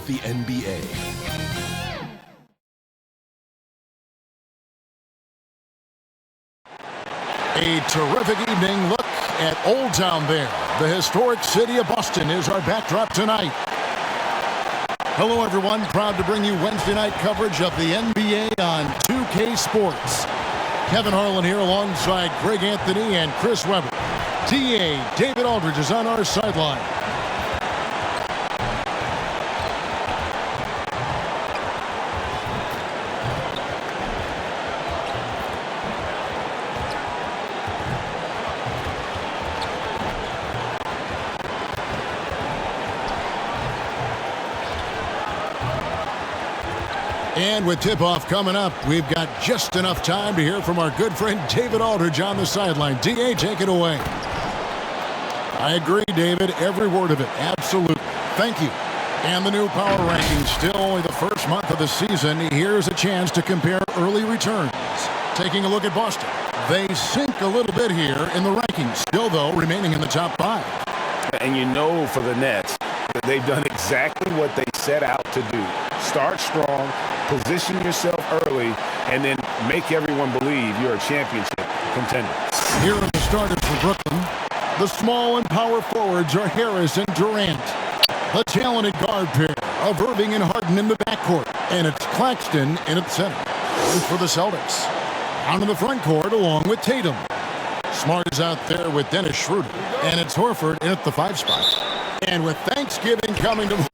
the NBA. A terrific evening. Look at Old Town there. The historic city of Boston is our backdrop tonight. Hello, everyone. Proud to bring you Wednesday night coverage of the NBA on 2K Sports. Kevin Harlan here alongside Greg Anthony and Chris Webber. TA David Aldridge is on our sideline. And with tip-off coming up, we've got just enough time to hear from our good friend David Aldridge on the sideline. DA, take it away. I agree, David. Every word of it. Absolutely. Thank you. And the new power rankings, still only the first month of the season. Here's a chance to compare early returns. Taking a look at Boston. They sink a little bit here in the rankings. Still, though, remaining in the top 5. And you know for the Nets that they've done exactly what they set out to do. Start strong, position yourself early, and then make everyone believe you're a championship contender. Here are the starters for Brooklyn. The small and power forwards are Harris and Durant. The talented guard pair of Irving and Harden in the backcourt. And it's Claxton in at center. And for the Celtics, out in the front court along with Tatum. Smart is out there with Dennis Schroeder. And it's Horford in at the 5 spot. And with Thanksgiving coming to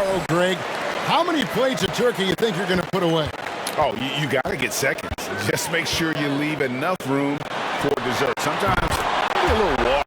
tomorrow, Greg. How many plates of turkey you think you're going to put away? Oh, you got to get seconds. Just make sure you leave enough room for dessert. Sometimes a little walk.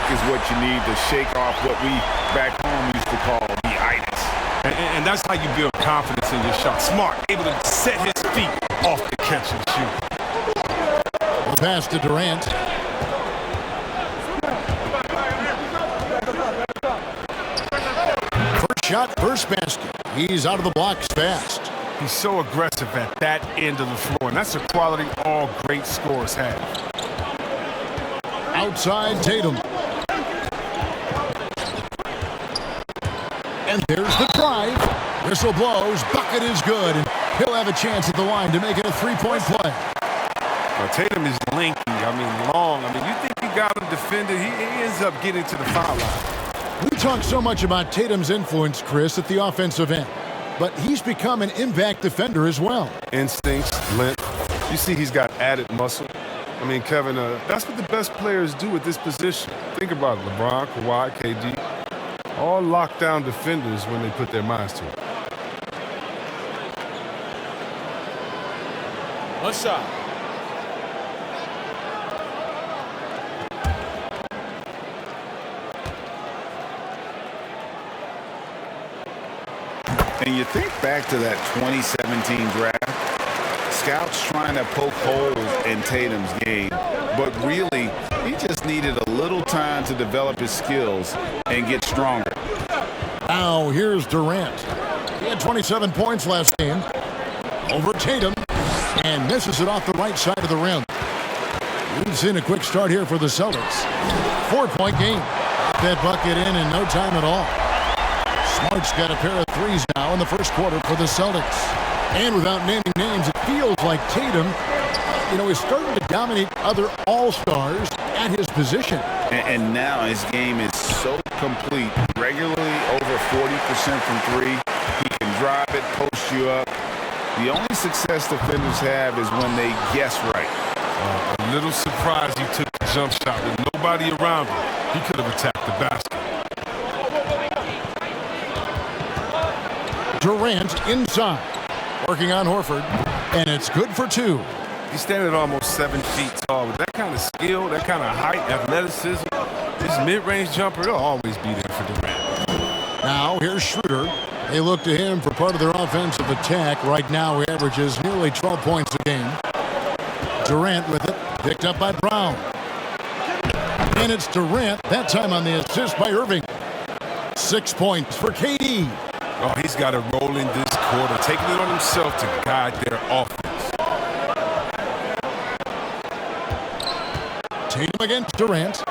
Is what you need to shake off what we back home used to call the itis. And that's how you build confidence in your shot. Smart, able to set his feet off the catch and shoot. The pass to Durant. First shot, first basket. He's out of the blocks fast. He's so aggressive at that end of the floor, and that's a quality all great scorers have. Outside Tatum. And there's the drive. Whistle blows. Bucket is good. And he'll have a chance at the line to make it a three-point play. Well, Tatum is lanky. Long. You think you got him defended. He ends up getting to the foul line. We talk so much about Tatum's influence, Chris, at the offensive end. But he's become an impact defender as well. Instincts, length. You see he's got added muscle. Kevin, that's what the best players do at this position. Think about it. LeBron, Kawhi, KD. All lockdown defenders when they put their minds to it. One shot. And you think back to that 2017 draft, scouts trying to poke holes in Tatum's game, but really, he just needed a little time to develop his skills and get stronger. Now here's Durant. He had 27 points last game. Over Tatum, and misses it off the right side of the rim. We've seen a quick start here for the Celtics. 4-point game. That bucket in no time at all. Smart's got a pair of threes now in the first quarter for the Celtics. And without naming names, it feels like Tatum, is starting to dominate other all-stars at his position. And now his game is so complete. Regularly over 40% from three. He can drive it, post you up. The only success defenders have is when they guess right. A little surprised he took the jump shot with nobody around him. He could have attacked the basket. Durant inside. Working on Horford. And it's good for two. He's standing at almost 7 feet tall. With that kind of skill, that kind of height, athleticism, his mid-range jumper, he'll always be there for Durant. Now here's Schroeder. They look to him for part of their offensive attack. Right now he averages nearly 12 points a game. Durant with it. Picked up by Brown. And it's Durant, that time on the assist by Irving. 6 points for KD. Oh, he's got to roll in this quarter, taking it on himself to guide their offense. Tatum against Durant.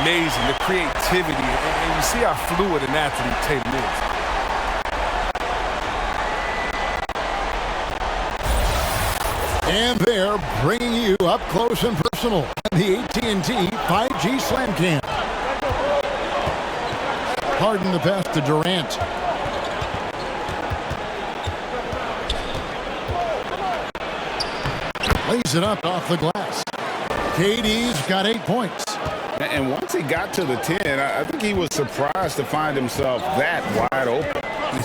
amazing, the creativity, and you see how fluid an athlete Tatum is. And they're bringing you up close and personal in the AT&T 5G Slam Cam. Harden the pass to Durant. Lays it up off the glass. KD's got 8 points. And once he got to the 10, I think he was surprised to find himself that wide open.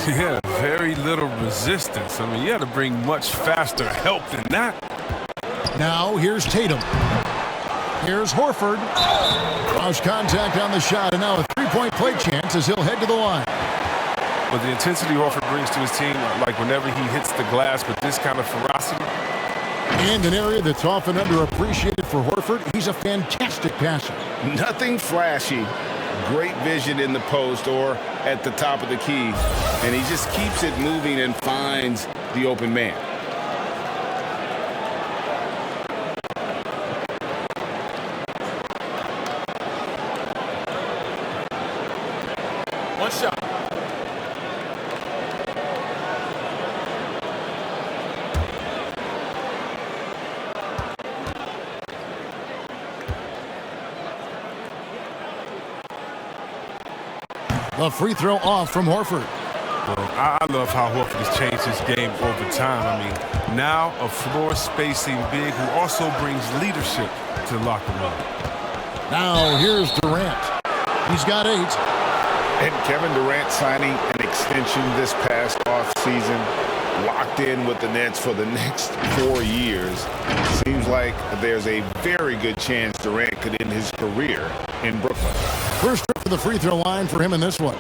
Yeah, very little resistance. I mean, you had to bring much faster help than that. Now here's Tatum. Here's Horford. Cross contact on the shot, and now a three-point play chance as he'll head to the line. But the intensity Horford brings to his team, like whenever he hits the glass with this kind of ferocity. And an area that's often underappreciated for Horford, he's a fantastic passer. Nothing flashy, great vision in the post or at the top of the key, and he just keeps it moving and finds the open man. One shot. The free throw off from Horford. Well, I love how Horford has changed his game over time. I mean, now a floor spacing big who also brings leadership to the locker room. Now here's Durant. He's got 8. And Kevin Durant signing an extension this past offseason, locked in with the Nets for the next 4 years. Seems like there's a very good chance Durant could end his career in Brooklyn. First trip to the free throw line for him in this one.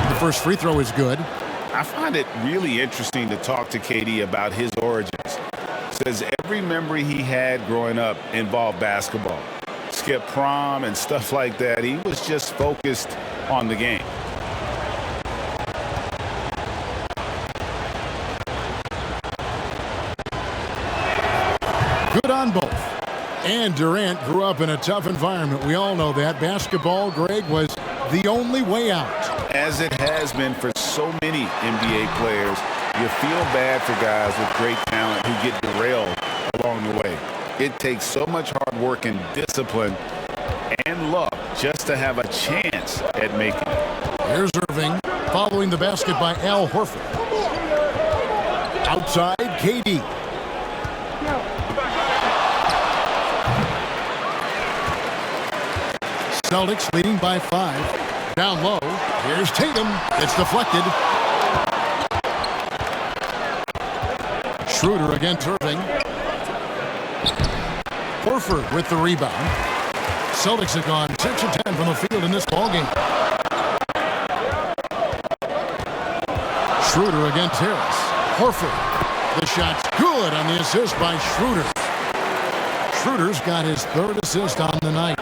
The first free throw is good. I find it really interesting to talk to KD about his origins. Says every memory he had growing up involved basketball. Skip prom and stuff like that. He was just focused on the game. Good on both. And Durant grew up in a tough environment. We all know that. Basketball, Greg, was the only way out. As it has been for so many NBA players, you feel bad for guys with great talent who get derailed along the way. It takes so much hard work and discipline and luck just to have a chance at making it. Here's Irving following the basket by Al Horford. Outside, KD. Celtics leading by 5. Down low, here's Tatum. It's deflected. Schroeder against Irving. Horford with the rebound. Celtics have gone 6 of 10 from the field in this ballgame. Schroeder against Harris. Horford. The shot's good on the assist by Schroeder. Schroeder's got his 3rd assist on the night.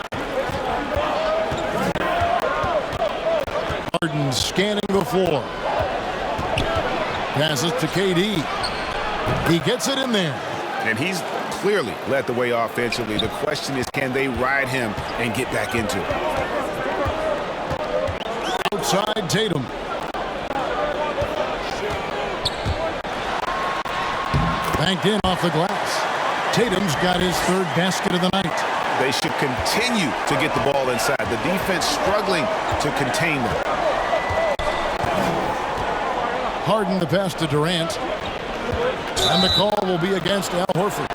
Harden scanning the floor. Passes to KD. He gets it in there. And he's clearly led the way offensively. The question is, can they ride him and get back into it? Outside Tatum. Banked in off the glass. Tatum's got his 3rd basket of the night. They should continue to get the ball inside. The defense struggling to contain them. Harden the pass to Durant. And the call will be against Al Horford.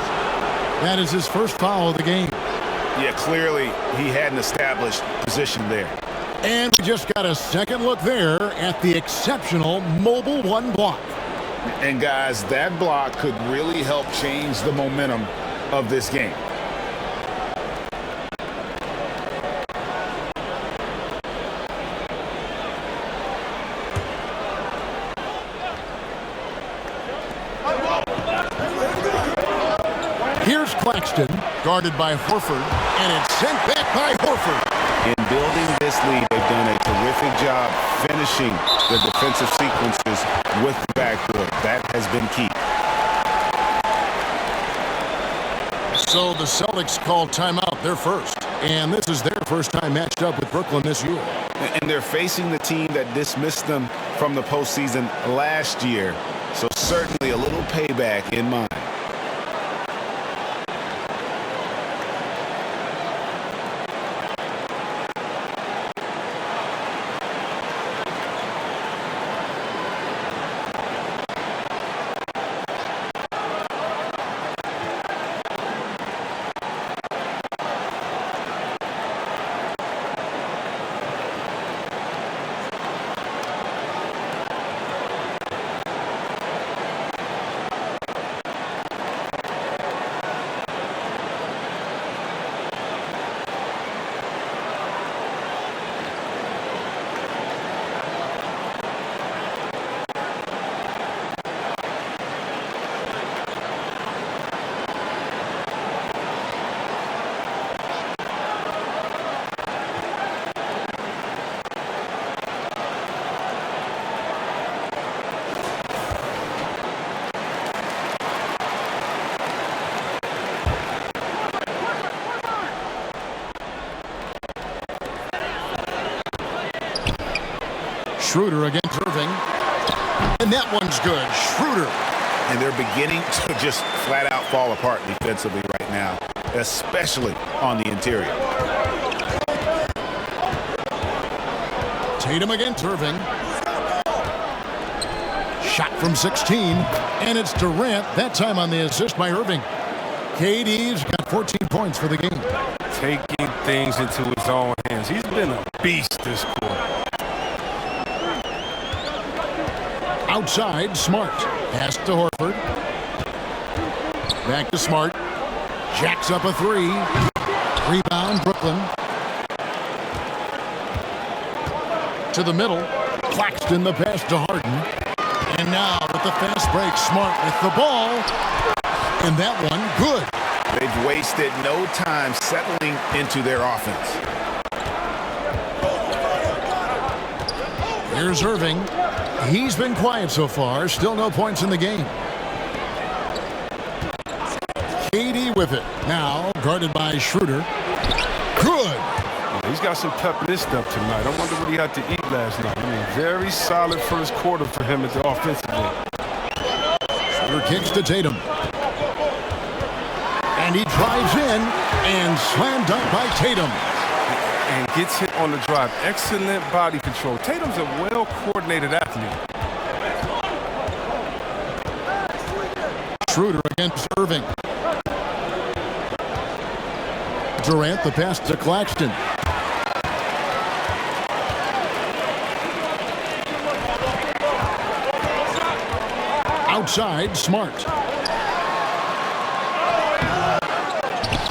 That is his first foul of the game. Yeah, clearly he had an established position there. And we just got a second look there at the exceptional mobile 1 block. And guys, that block could really help change the momentum of this game. Claxton, guarded by Horford, and it's sent back by Horford. In building this lead, they've done a terrific job finishing the defensive sequences with the backcourt. That has been key. So the Celtics call timeout, their first. And this is their first time matched up with Brooklyn this year. And they're facing the team that dismissed them from the postseason last year. So certainly a little payback in mind. Schroeder against Irving. And that one's good. Schroeder. And they're beginning to just flat out fall apart defensively right now, especially on the interior. Tatum against Irving. Shot from 16. And it's Durant, that time on the assist by Irving. KD's got 14 points for the game. Taking things into his own hands. He's been a beast this quarter. Outside, Smart. Pass to Horford. Back to Smart. Jacks up a three. Rebound, Brooklyn. To the middle. Claxton the pass to Harden. And now with the fast break, Smart with the ball. And that one, good. They've wasted no time settling into their offense. Here's Irving. He's been quiet so far. Still no points in the game. KD with it. Now guarded by Schroeder. Good. He's got some pep in his step tonight. I wonder what he had to eat last night. I mean, very solid first quarter for him at the offensive end. Schroeder kicks to Tatum. And he drives in and slam dunk by Tatum. And gets hit on the drive. Excellent body control. Tatum's a well-coordinated athlete. Schroeder against Irving. Durant the pass to Claxton. Outside, Smart.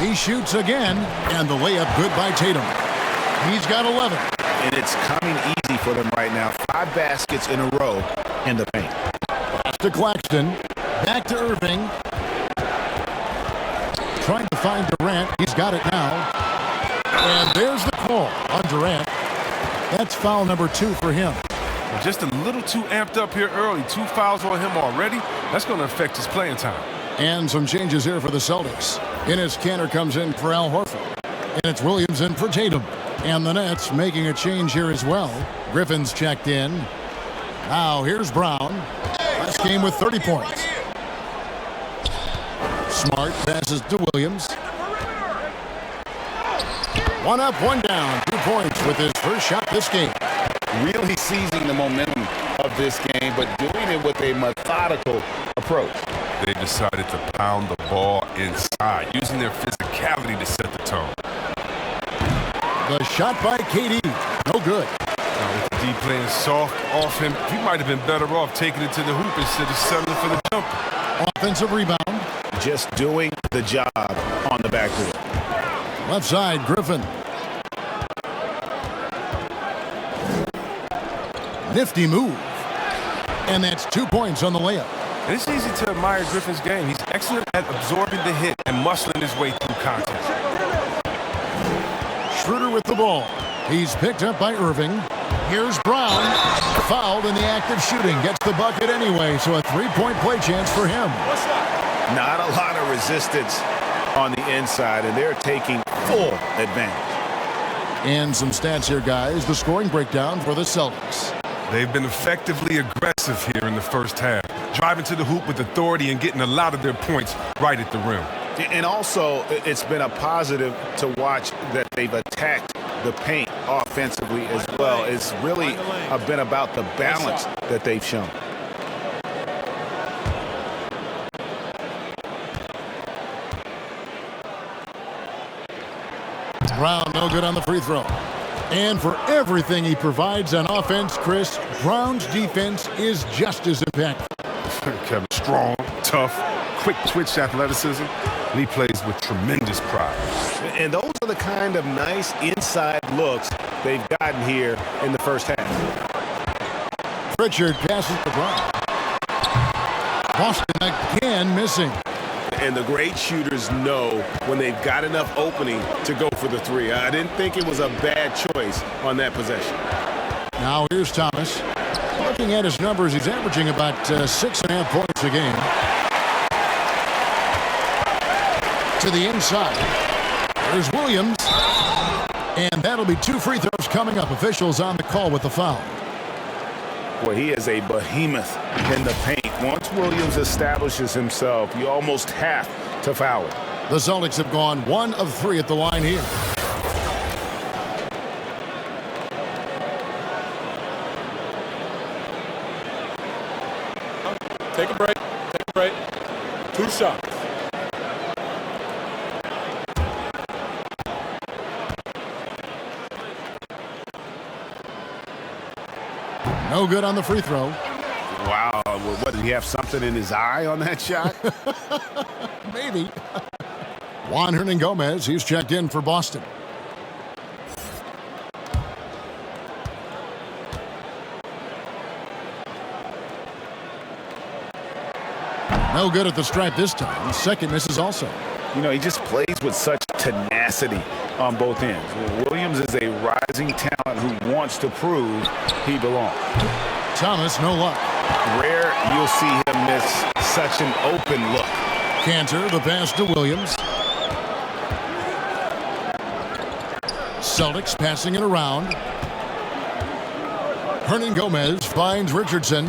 He shoots again, and the layup good by Tatum. He's got 11. And it's coming easy for them right now. 5 baskets in a row in the paint. Pass to Claxton. Back to Irving. Trying to find Durant. He's got it now. And there's the call on Durant. That's foul number 2 for him. Just a little too amped up here early. 2 fouls on him already. That's going to affect his playing time. And some changes here for the Celtics. Enes Kanter comes in for Al Horford. And it's Williams in for Tatum. And the Nets making a change here as well. Griffin's checked in. Now here's Brown. Last game with 30 points. Smart passes to Williams. 1 up, 1 down. 2 points with his first shot this game. Really seizing the momentum of this game, but doing it with a methodical approach. They decided to pound the ball inside, using their physicality to set the tone. The shot by KD. No good. Now with the D playing soft off him, he might have been better off taking it to the hoop instead of settling for the jumper. Offensive rebound. Just doing the job on the backcourt. Left side, Griffin. Nifty move. And that's 2 points on the layup. And it's easy to admire Griffin's game. He's excellent at absorbing the hit and muscling his way through. contact. Schroeder with the ball. He's picked up by Irving. Here's Brown. Fouled in the act of shooting. Gets the bucket anyway, so a three-point play chance for him. Not a lot of resistance on the inside, and they're taking full advantage. And some stats here, guys. The scoring breakdown for the Celtics. They've been effectively aggressive here in the first half, driving to the hoop with authority and getting a lot of their points right at the rim. And also, it's been a positive to watch that they've attacked the paint offensively as well. It's really been about the balance that they've shown. Brown no good on the free throw. And for everything he provides on offense, Chris, Brown's defense is just as impactful. Kevin, strong, tough, quick twitch athleticism, and he plays with tremendous pride. And those are the kind of nice inside looks they've gotten here in the first half. Pritchard passes to Brown. Boston again missing. And the great shooters know when they've got enough opening to go for the three. I didn't think it was a bad choice on that possession. Now here's Thomas. Looking at his numbers, he's averaging about 6.5 points a game. To the inside. There's Williams. And that'll be 2 free throws coming up. Officials on the call with the foul. Boy, he is a behemoth in the paint. Once Williams establishes himself, you almost have to foul it. The Celtics have gone 1 of 3 at the line here. Take a break. Take a break. 2 shots. No good on the free throw. Wow. What, did he have something in his eye on that shot? Maybe. Juan Hernangomez, he's checked in for Boston. No good at the stripe this time. Second misses also. You know, he just plays with such tenacity on both ends. Williams is a rising talent who wants to prove he belongs. Thomas, no luck. Rare you'll see him miss such an open look. Cantor, the pass to Williams. Celtics passing it around. Hernangomez finds Richardson.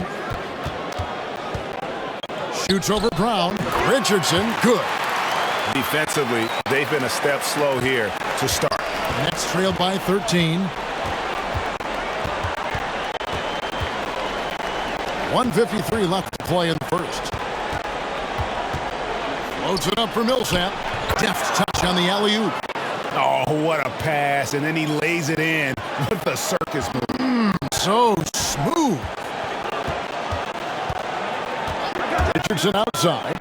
Shoots over Brown. Richardson, good. Defensively, they've been a step slow here to start. Nets trailed by 13. 1:53 left to play in the first. Loads it up for Millsap. Deft touch on the alley-oop. Oh, what a pass. And then he lays it in with the circus move. So smooth. Richardson outside.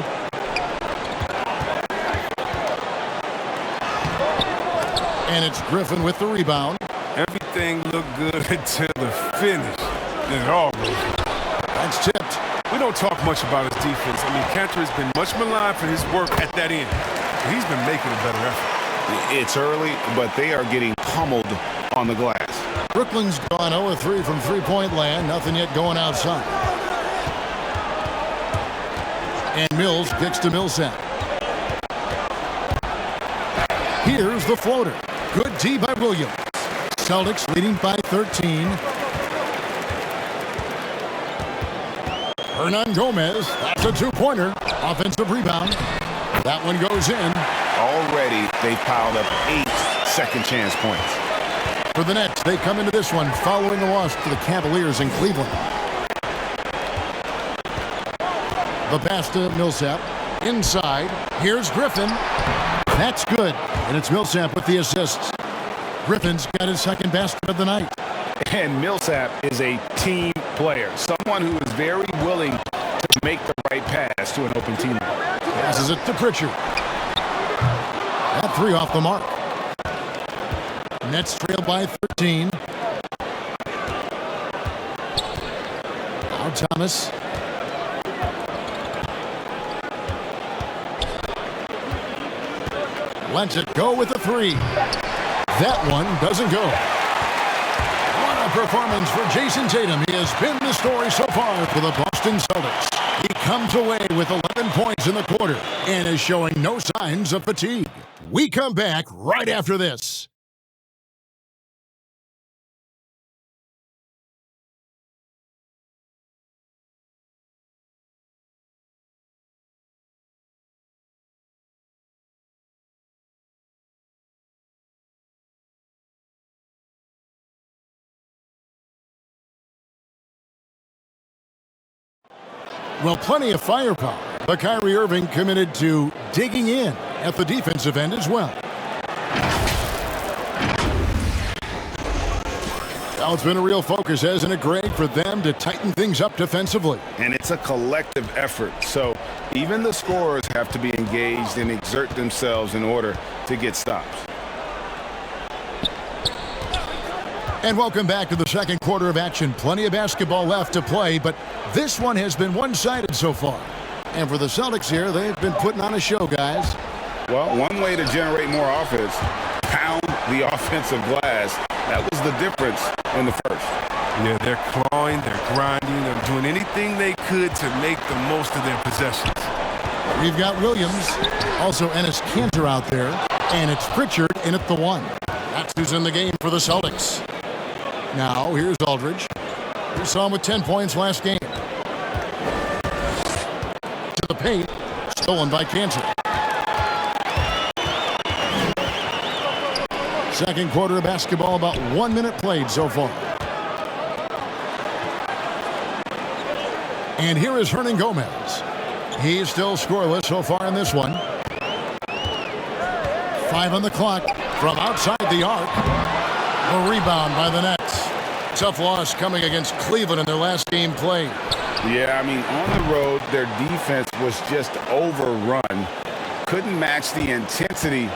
And it's Griffin with the rebound. Everything looked good until the finish. It all goes. That's tipped. We don't talk much about his defense. I mean, Cantor has been much maligned for his work at that end. He's been making a better effort. It's early, but they are getting pummeled on the glass. Brooklyn's gone 0-3 from three-point land. Nothing yet going outside. And Mills kicks to Millsap. Here's the floater. Good D by Williams. Celtics leading by 13. Hernangomez, that's a two-pointer. Offensive rebound. That one goes in. Already, they've piled up 8 second-chance points. For the Nets, they come into this one following a loss to the Cavaliers in Cleveland. The pass to Millsap. Inside. Here's Griffin. That's good. And it's Millsap with the assists. Griffin's got his second basket of the night. And Millsap is a team player. Someone who is very willing to make the right pass to an open teammate. Passes it to Pritchard. That 3 off the mark. Nets trail by 13. Now Thomas. Lets it go with the three. That one doesn't go. What a performance for Jason Tatum. He has been the story so far for the Boston Celtics. He comes away with 11 points in the quarter and is showing no signs of fatigue. We come back right after this. Well, plenty of firepower, but Kyrie Irving committed to digging in at the defensive end as well. Now it's been a real focus, hasn't it, Greg, for them to tighten things up defensively? And it's a collective effort, so even the scorers have to be engaged and exert themselves in order to get stops. And welcome back to the second quarter of action. Plenty of basketball left to play, but this one has been one-sided so far. And for the Celtics here, they've been putting on a show, guys. Well, one way to generate more offense, pound the offensive glass. That was the difference in the first. Yeah, they're clawing, they're grinding, they're doing anything they could to make the most of their possessions. We've got Williams, also Enes Kanter out there, and it's Pritchard in at the one. That's who's in the game for the Celtics. Now, here's Aldridge. We saw him with 10 points last game. To the paint. Stolen by Kanter. Second quarter of basketball, about 1 minute played so far. And here is Hernan Gomez. He's still scoreless so far in this one. 5 on the clock from outside the arc. A rebound by the Nets. Tough loss coming against Cleveland in their last game played. Yeah, I mean, on the road, their defense was just overrun. Couldn't match the intensity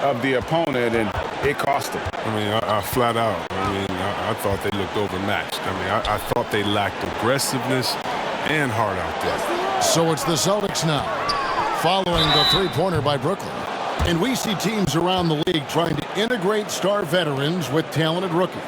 of the opponent, and it cost them. I mean, I flat out. I thought they looked overmatched. I thought they lacked aggressiveness and heart out there. So it's the Celtics now, following the three-pointer by Brooklyn. And we see teams around the league trying to integrate star veterans with talented rookies.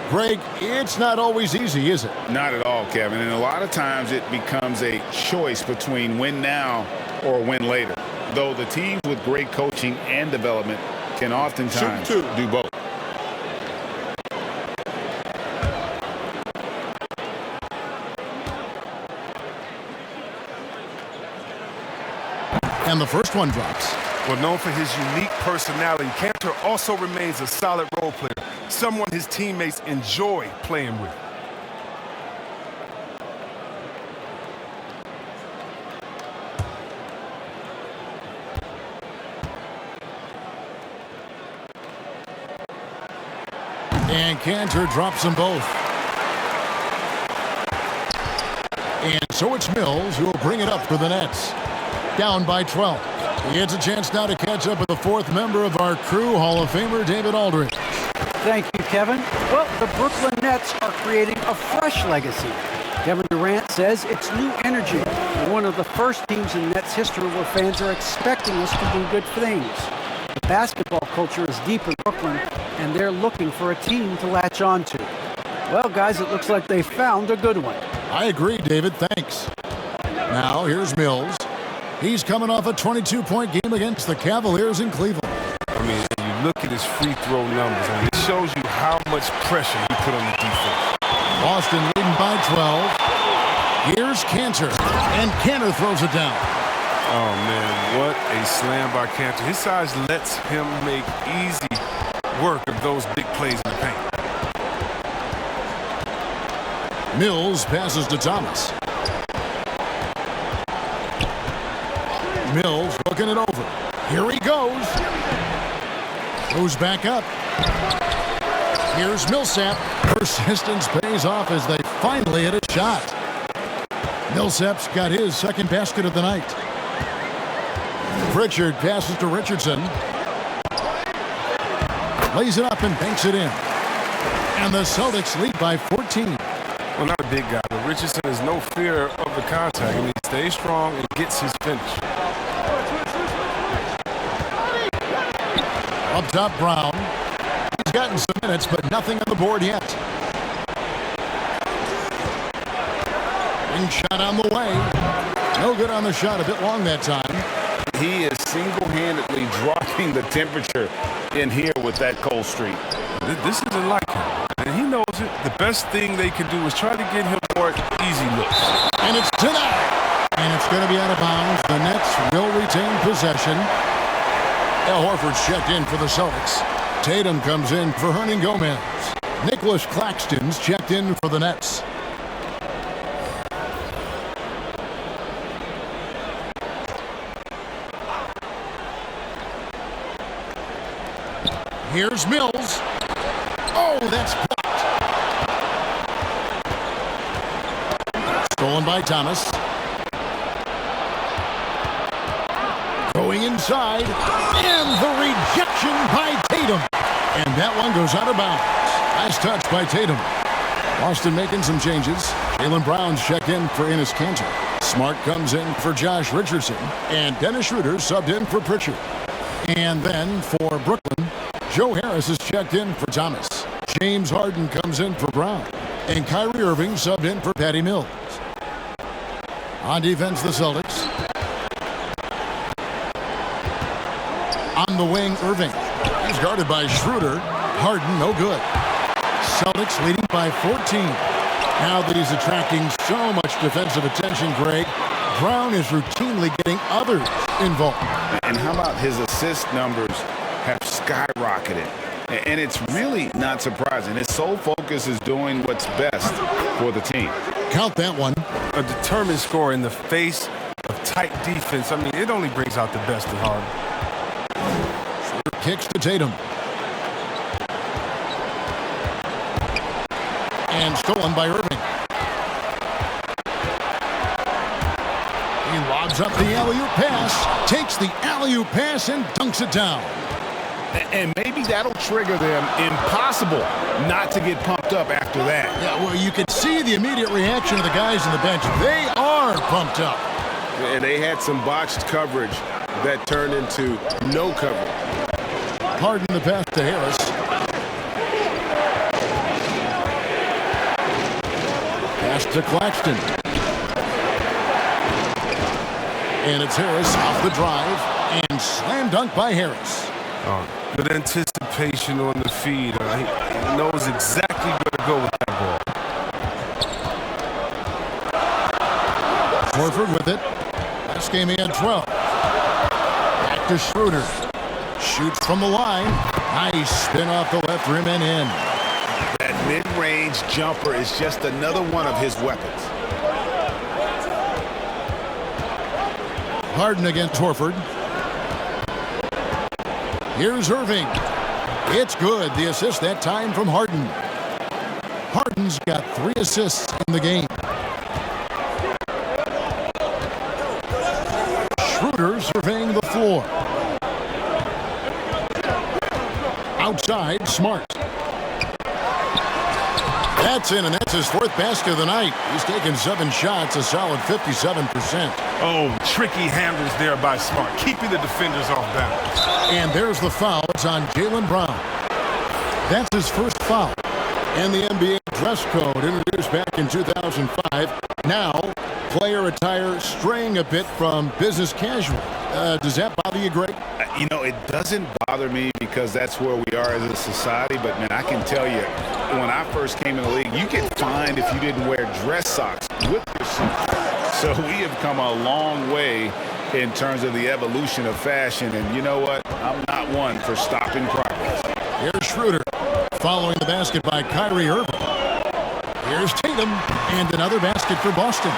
Greg, it's not always easy, is it? Not at all, Kevin. And a lot of times it becomes a choice between win now or win later. Though the teams with great coaching and development can oftentimes do both. And the first one drops. Well, known for his unique personality, Kanter also remains a solid role player, someone his teammates enjoy playing with. And Kanter drops them both. And so it's Mills who will bring it up for the Nets. Down by 12. He gets a chance now to catch up with the fourth member of our crew, Hall of Famer David Aldridge. Thank you, Kevin. Well, the Brooklyn Nets are creating a fresh legacy. Kevin Durant says it's new energy. We're one of the first teams in Nets history where fans are expecting us to do good things. The basketball culture is deep in Brooklyn, and they're looking for a team to latch on to. Well, guys, it looks like they found a good one. I agree, David. Thanks. Now, here's Mills. He's coming off a 22-point game against the Cavaliers in Cleveland. I mean, you look at his free throw numbers, and it shows you how much pressure he put on the defense. Boston leading by 12. Here's Kanter, and Kanter throws it down. Oh, man, what a slam by Kanter. His size lets him make easy work of those big plays in the paint. Mills passes to Thomas. Mills looking it over. Here he goes. Goes back up. Here's Millsap. Persistence pays off as they finally hit a shot. Millsap's got his second basket of the night. Pritchard passes to Richardson. Lays it up and banks it in. And the Celtics lead by 14. Well, not a big guy, but Richardson has no fear of the contact. I mean, he stays strong and gets his finish. Up top, Brown. He's gotten some minutes, but nothing on the board yet. Ring shot on the way. No good on the shot. A bit long that time. He is single-handedly dropping the temperature in here with that cold streak. This isn't like him, and he knows it. The best thing they can do is try to get him more easy looks. And it's denied. And it's going to be out of bounds. The Nets will retain possession. Al Horford's checked in for the Celtics. Tatum comes in for Hernan Gomez. Nicholas Claxton's checked in for the Nets. Here's Mills. Oh, that's blocked. Stolen by Thomas. Going inside. And the rejection by Tatum. And that one goes out of bounds. Nice touch by Tatum. Boston making some changes. Jaylen Brown's checked in for Enes Kanter. Smart comes in for Josh Richardson. And Dennis Schroeder subbed in for Pritchard. And then for Brooklyn, Joe Harris is checked in for Thomas. James Harden comes in for Brown. And Kyrie Irving subbed in for Patty Mills. On defense, the Celtics. On the wing, Irving. He's guarded by Schroeder. Harden, no good. Celtics leading by 14. Now that he's attracting so much defensive attention, Greg, Brown is routinely getting others involved. And how about his assist numbers have skyrocketed? And it's really not surprising. His sole focus is doing what's best for the team. Count that one. A determined scorer in the face of tight defense. I mean, it only brings out the best in Harden. Kicks to Tatum. And stolen by Irving. He lobs up the alley-oop pass, takes the alley-oop pass, and dunks it down. And maybe that'll trigger them. Impossible not to get pumped up after that. Yeah, well, you could see the immediate reaction of the guys on the bench. They are pumped up. And they had some botched coverage that turned into no coverage. Harden the pass to Harris. Pass to Claxton. And it's Harris off the drive. And slam dunk by Harris. Good anticipation on the feed. He knows exactly where to go with that ball. Horford with it. Last game he had 12. Back to Schroeder. Shoots from the line. Nice spin off the left rim and in. That mid-range jumper is just another one of his weapons. Harden against Horford. Here's Irving. It's good. The assist that time from Harden. Harden's got 3 assists in the game. Schroeder surveying the floor. Outside, Smart. That's in, and that's his 4th basket of the night. He's taken 7 shots, a solid 57%. Oh, tricky handles there by Smart, keeping the defenders off balance. And there's the foul. It's on Jaylen Brown. That's his first foul. And the NBA dress code introduced back in 2005. Now, player attire straying a bit from business casual. Does that bother you, Greg? You know, it doesn't bother me because that's where we are as a society. But, man, I can tell you, when I first came in the league, you get fined if you didn't wear dress socks with your suit. So we have come a long way in terms of the evolution of fashion. And you know what? I'm not one for stopping progress. Here's Schroeder following the basket by Kyrie Irving. Here's Tatum and another basket for Boston.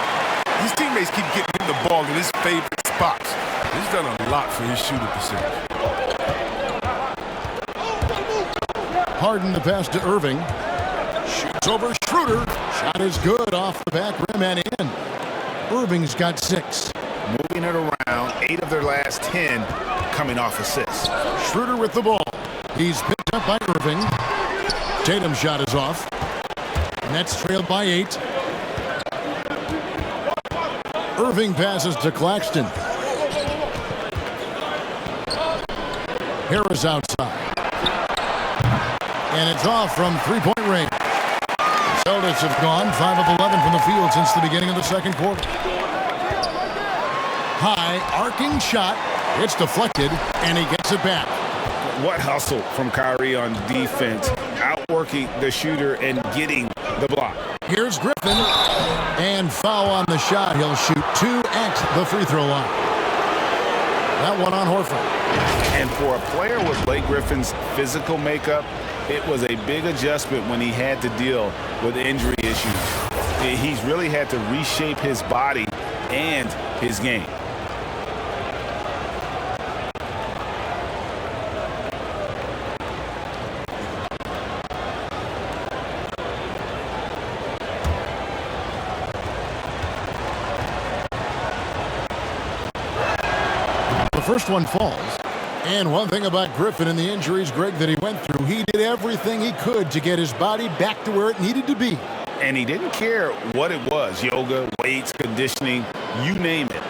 His teammates keep getting him the ball in his favorite spots. He's done a lot for his shooting percentage. Harden the pass to Irving. Shoots over Schroeder. Shot is good off the back rim and in. Irving's got 6. Moving it around, 8 of their last 10 coming off assists. Schroeder with the ball. He's picked up by Irving. Tatum's shot is off. Nets trailed by 8. Irving passes to Claxton. Harris outside. And it's off from three-point range. The Celtics have gone 5 of 11 from the field since the beginning of the second quarter. High, arcing shot. It's deflected, and he gets it back. What hustle from Kyrie on defense, outworking the shooter and getting the block. Here's Griffin, and foul on the shot. He'll shoot 2 at the free throw line. That one on Horford. And for a player with Blake Griffin's physical makeup, it was a big adjustment when he had to deal with injury issues. He's really had to reshape his body and his game. The first one falls. And one thing about Griffin and the injuries, Greg, that he went through, he did everything he could to get his body back to where it needed to be. And he didn't care what it was, yoga, weights, conditioning, you name it,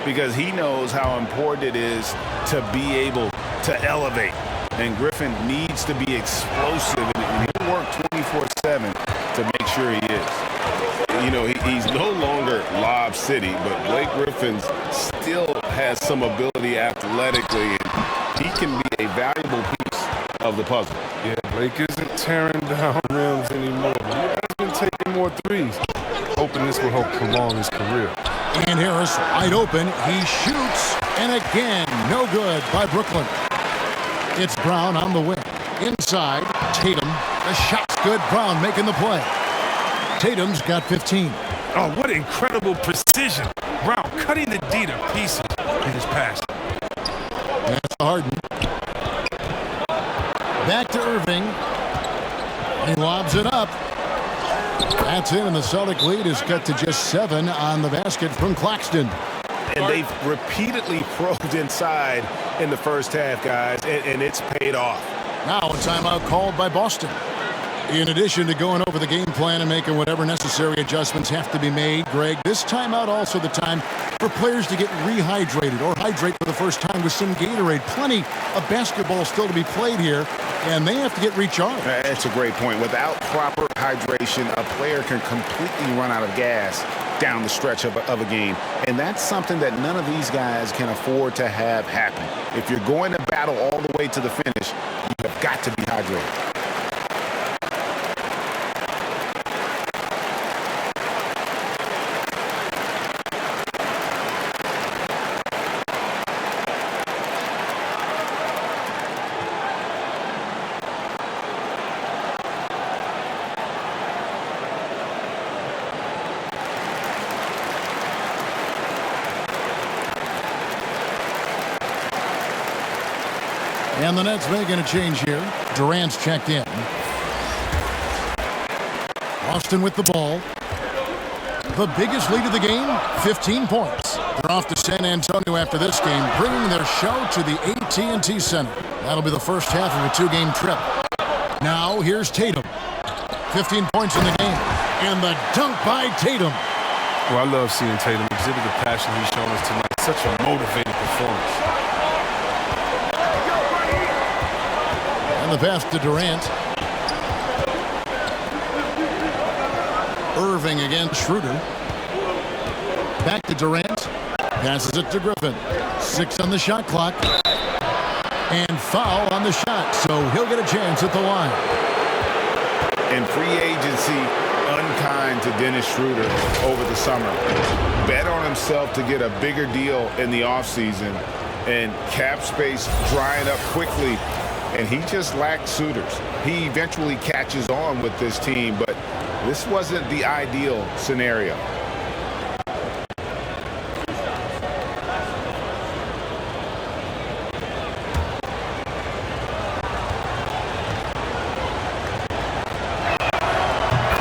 because he knows how important it is to be able to elevate. And Griffin needs to be explosive, and he'll work 24/7 to make sure he is. You know, he's no longer Lob City, but Blake Griffin still has some ability athletically, and he can be a valuable piece of the puzzle. Yeah, Blake isn't tearing down rims anymore. He has been taking more threes, hoping this will help prolong his career. And Harris wide open. He shoots, and again, no good by Brooklyn. It's Brown on the wing. Inside, Tatum. The shot's good. Brown making the play. Tatum's got 15. Oh, what incredible precision. Brown cutting the D to pieces in his pass. That's Harden. Back to Irving. He lobs it up. That's in, and the Celtic lead is cut to just 7 on the basket from Claxton. And they've repeatedly probed inside in the first half, guys, and it's paid off. Now a timeout called by Boston. In addition to going over the game plan and making whatever necessary adjustments have to be made, Greg, this timeout also the time for players to get rehydrated or hydrate for the first time with some Gatorade. Plenty of basketball still to be played here, and they have to get recharged. That's a great point. Without proper hydration, a player can completely run out of gas down the stretch of a game. And that's something that none of these guys can afford to have happen. If you're going to battle all the way to the finish, you have got to be hydrated. And the Nets making a change here. Durant's checked in. Austin with the ball. The biggest lead of the game, 15 points. They're off to San Antonio after this game, bringing their show to the AT&T Center. That'll be the first half of a 2-game trip. Now here's Tatum. 15 points in the game. And the dunk by Tatum. Well, I love seeing Tatum exhibit the passion he's shown us tonight. Such a motivated performance. The pass to Durant. Irving against Schroeder. Back to Durant. Passes it to Griffin. 6 on the shot clock. And foul on the shot, so he'll get a chance at the line. And free agency unkind to Dennis Schroeder over the summer. Bet on himself to get a bigger deal in the offseason, and cap space drying up quickly. And he just lacked suitors. He eventually catches on with this team, but this wasn't the ideal scenario.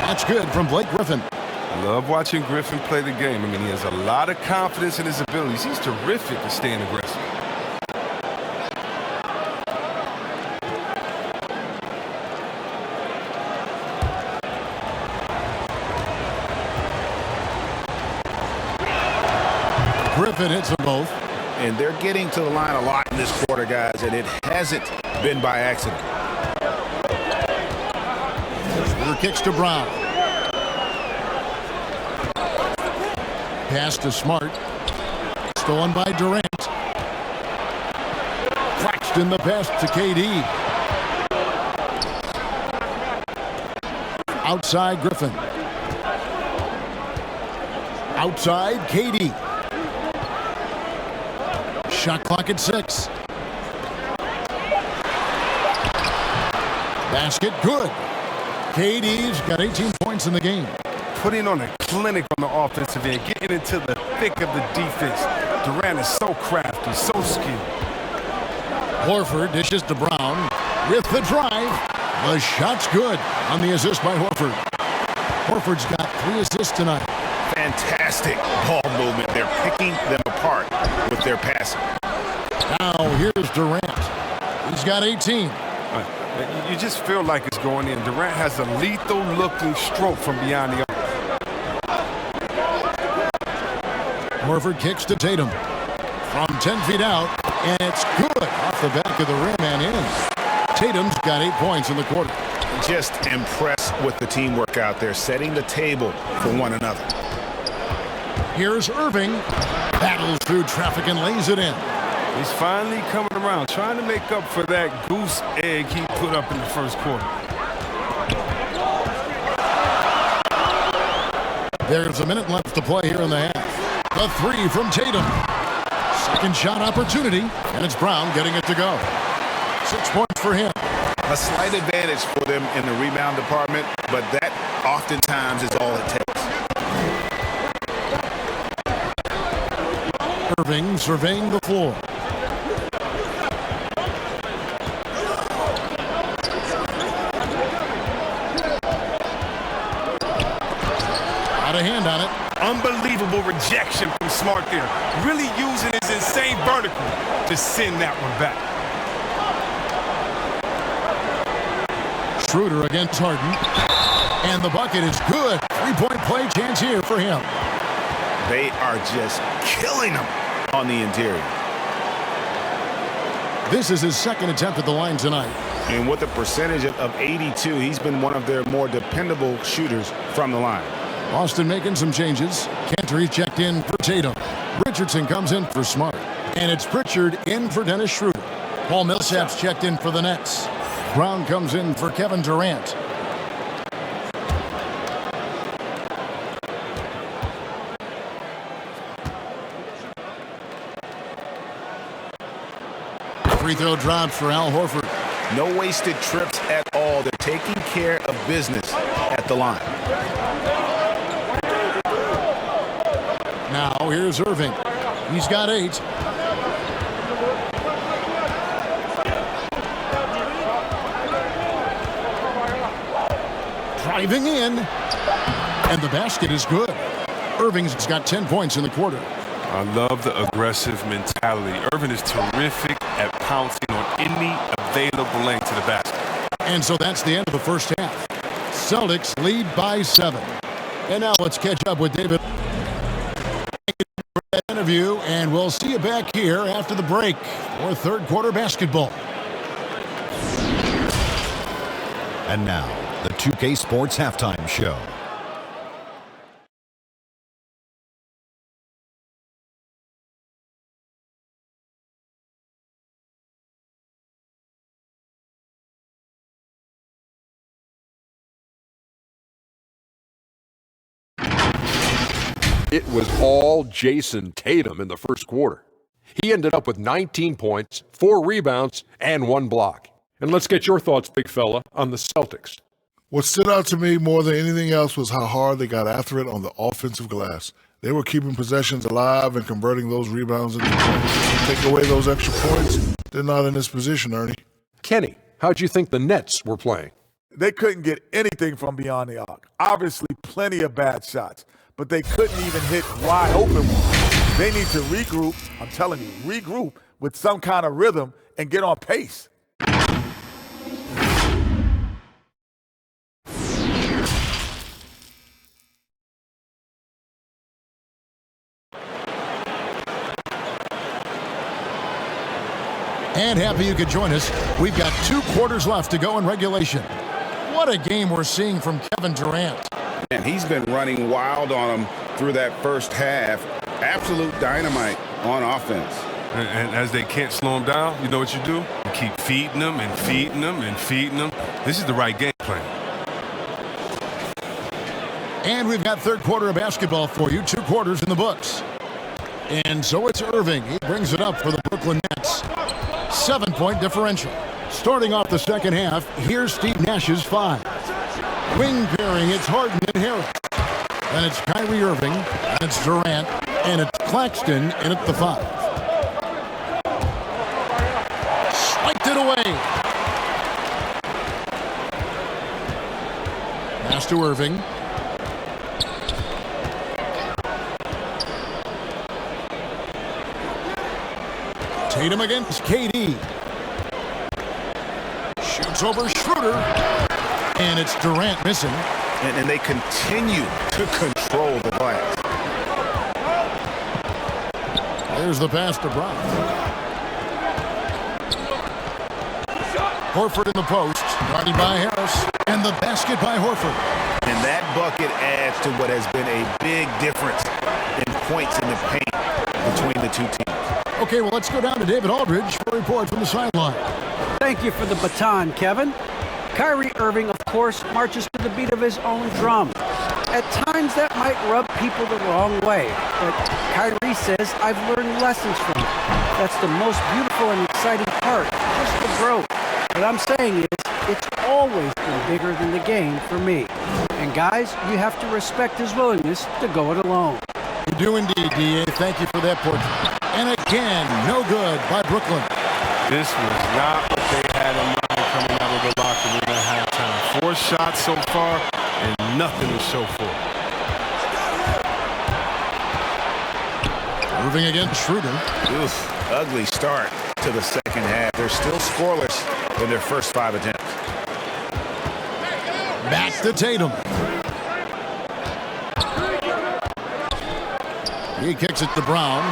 That's good from Blake Griffin. I love watching Griffin play the game. I mean, he has a lot of confidence in his abilities. He's terrific at staying aggressive. Griffin hits them both. And they're getting to the line a lot in this quarter, guys, and it hasn't been by accident. kicks to Brown. Pass to Smart. Stolen by Durant. In the pass to KD. Outside Griffin. Outside KD. Shot clock at 6. Basket good. KD's got 18 points in the game. Putting on a clinic on the offensive end, getting into the thick of the defense. Durant is so crafty, so skilled. Horford dishes to Brown with the drive. The shot's good on the assist by Horford. Horford's got 3 assists tonight. Fantastic ball movement. They're picking them apart with their passing. Now here's Durant. He's got 18. You just feel like it's going in. Durant has a lethal-looking stroke from beyond the arc. Horford kicks to Tatum. From 10 feet out, and it's good off the back of the rim and in. Tatum's got 8 points in the quarter. Just impressed with the teamwork out there, setting the table for one another. Here's Irving. Battles through traffic and lays it in. He's finally coming around, trying to make up for that goose egg he put up in the first quarter. There's a minute left to play here in the half. The 3 from Tatum. Second shot opportunity, and it's Brown getting it to go. 6 points for him. A slight advantage for them in the rebound department, but that oftentimes is all it takes. Irving surveying the floor. Got a hand on it. Unbelievable rejection from Smart there. Really using his insane vertical to send that one back. Schroeder against Harden. And the bucket is good. 3-point play chance here for him. They are just killing them on the interior. This is his second attempt at the line tonight. And with a percentage of 82, he's been one of their more dependable shooters from the line. Boston making some changes. Cantor checked in for Tatum. Richardson comes in for Smart. And it's Pritchard in for Dennis Schroeder. Paul Millsap's checked in for the Nets. Brown comes in for Kevin Durant. Free throw drops for Al Horford. No wasted trips at all. They're taking care of business at the line. Now here's Irving. He's got 8. Driving in. And the basket is good. Irving's got 10 points in the quarter. I love the aggressive mentality. Irving is terrific at pouncing on any available lane to the basket. And so that's the end of the first half. Celtics lead by 7. And now let's catch up with David. Interview, and we'll see you back here after the break for third quarter basketball. And now, the 2K Sports Halftime Show. It was all Jason Tatum in the first quarter. He ended up with 19 points, 4 rebounds, and 1 block. And let's get your thoughts, big fella, on the Celtics. What stood out to me more than anything else was how hard they got after it on the offensive glass. They were keeping possessions alive and converting those rebounds into points. Take away those extra points, they're not in this position, Ernie. Kenny, how'd you think the Nets were playing? They couldn't get anything from beyond the arc. Obviously, plenty of bad shots, but they couldn't even hit wide open ones. They need to regroup, I'm telling you, regroup with some kind of rhythm and get on pace. And happy you could join us. We've got 2 quarters left to go in regulation. What a game we're seeing from Kevin Durant. And he's been running wild on him through that first half. Absolute dynamite on offense. And as they can't slow him down, you know what you do? You keep feeding them and feeding them and feeding them. This is the right game plan. And we've got third quarter of basketball for you. 2 quarters in the books. And so it's Irving. He brings it up for the Brooklyn Nets. 7-point differential. Starting off the second half, here's Steve Nash's 5. Wing pairing, it's Harden and Harris. Then it's Kyrie Irving, and it's Durant, and it's Claxton in at the 5. Swiped it away. Pass to Irving. Tatum against KD. Shoots over Schroeder. And it's Durant missing. And they continue to control the glass. There's the pass to Brown. Horford in the post. Guarded by Harris. And the basket by Horford. And that bucket adds to what has been a big difference in points in the paint between the two teams. Okay, well, let's go down to David Aldridge for a report from the sideline. Thank you for the baton, Kevin. Kyrie Irving, of course, marches to the beat of his own drum. At times, that might rub people the wrong way. But Kyrie says, I've learned lessons from it. That's the most beautiful and exciting part, just the growth. What I'm saying is, it's always been bigger than the game for me. And guys, you have to respect his willingness to go it alone. You do indeed, D.A. Thank you for that portrait. And again, no good by Brooklyn. This was not what they had in mind coming out of the locker room at halftime. 4 shots so far and nothing to show for it. Irving against Schroeder. Oof, ugly start to the second half. They're still scoreless in their first 5 attempts. Back to Tatum. He kicks it to Brown.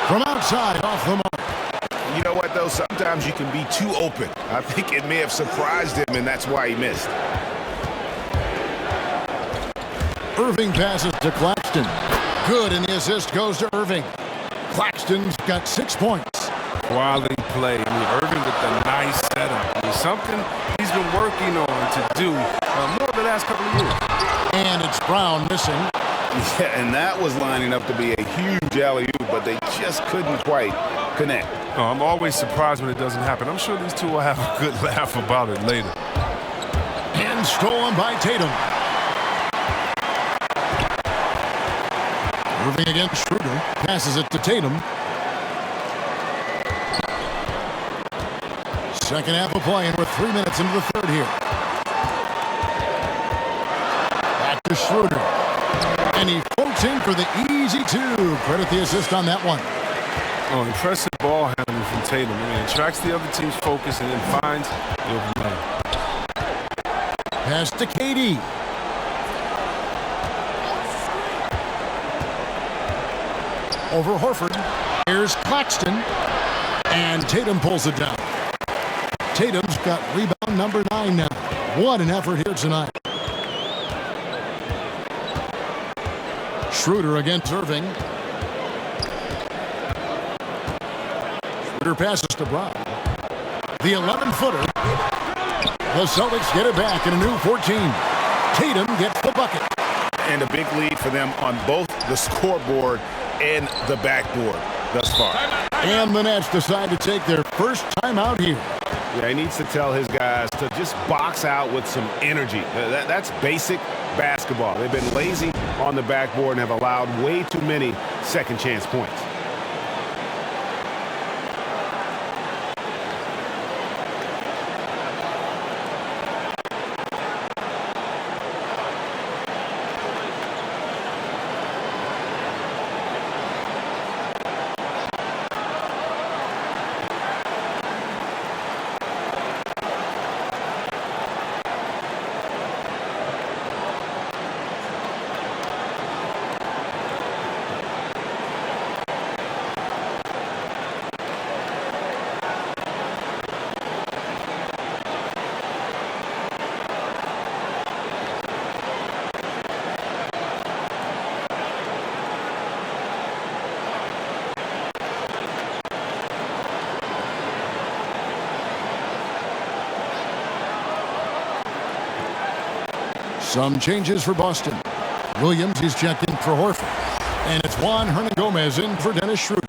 From outside, off the mark. You know what, though? Sometimes you can be too open. I think it may have surprised him, and that's why he missed. Irving passes to Claxton. Good, and the assist goes to Irving. Claxton's got 6 points. Quality play. I mean, Irving with the nice setup. I mean, something he's been working on to do more the last couple of years. And it's Brown missing. Yeah, and that was lining up to be a huge alley-oop, but they just couldn't quite connect. Oh, I'm always surprised when it doesn't happen. I'm sure these two will have a good laugh about it later. And stolen by Tatum. Irving against Schroeder. Passes it to Tatum. Second half of play, and we're 3 minutes into the third here. Back to Schroeder. And he floats in for the easy 2. Credit the assist on that one. Oh, impressive ball handling from Tatum. I mean, attracts the other team's focus and then finds the open man. Pass to KD. Over Horford. Here's Claxton. And Tatum pulls it down. Tatum's got rebound number 9 now. What an effort here tonight. Schroeder against Irving. Schroeder passes to Brown. The 11-footer. The Celtics get it back in a new 14. Tatum gets the bucket. And a big lead for them on both the scoreboard and the backboard thus far. And the Nets decide to take their first time out here. Yeah, he needs to tell his guys to just box out with some energy. That's basic basketball. They've been lazy on the backboard and have allowed way too many second chance points. Some changes for Boston. Williams, he's checked in for Horford. And it's Juan Hernan-Gomez in for Dennis Schroeder.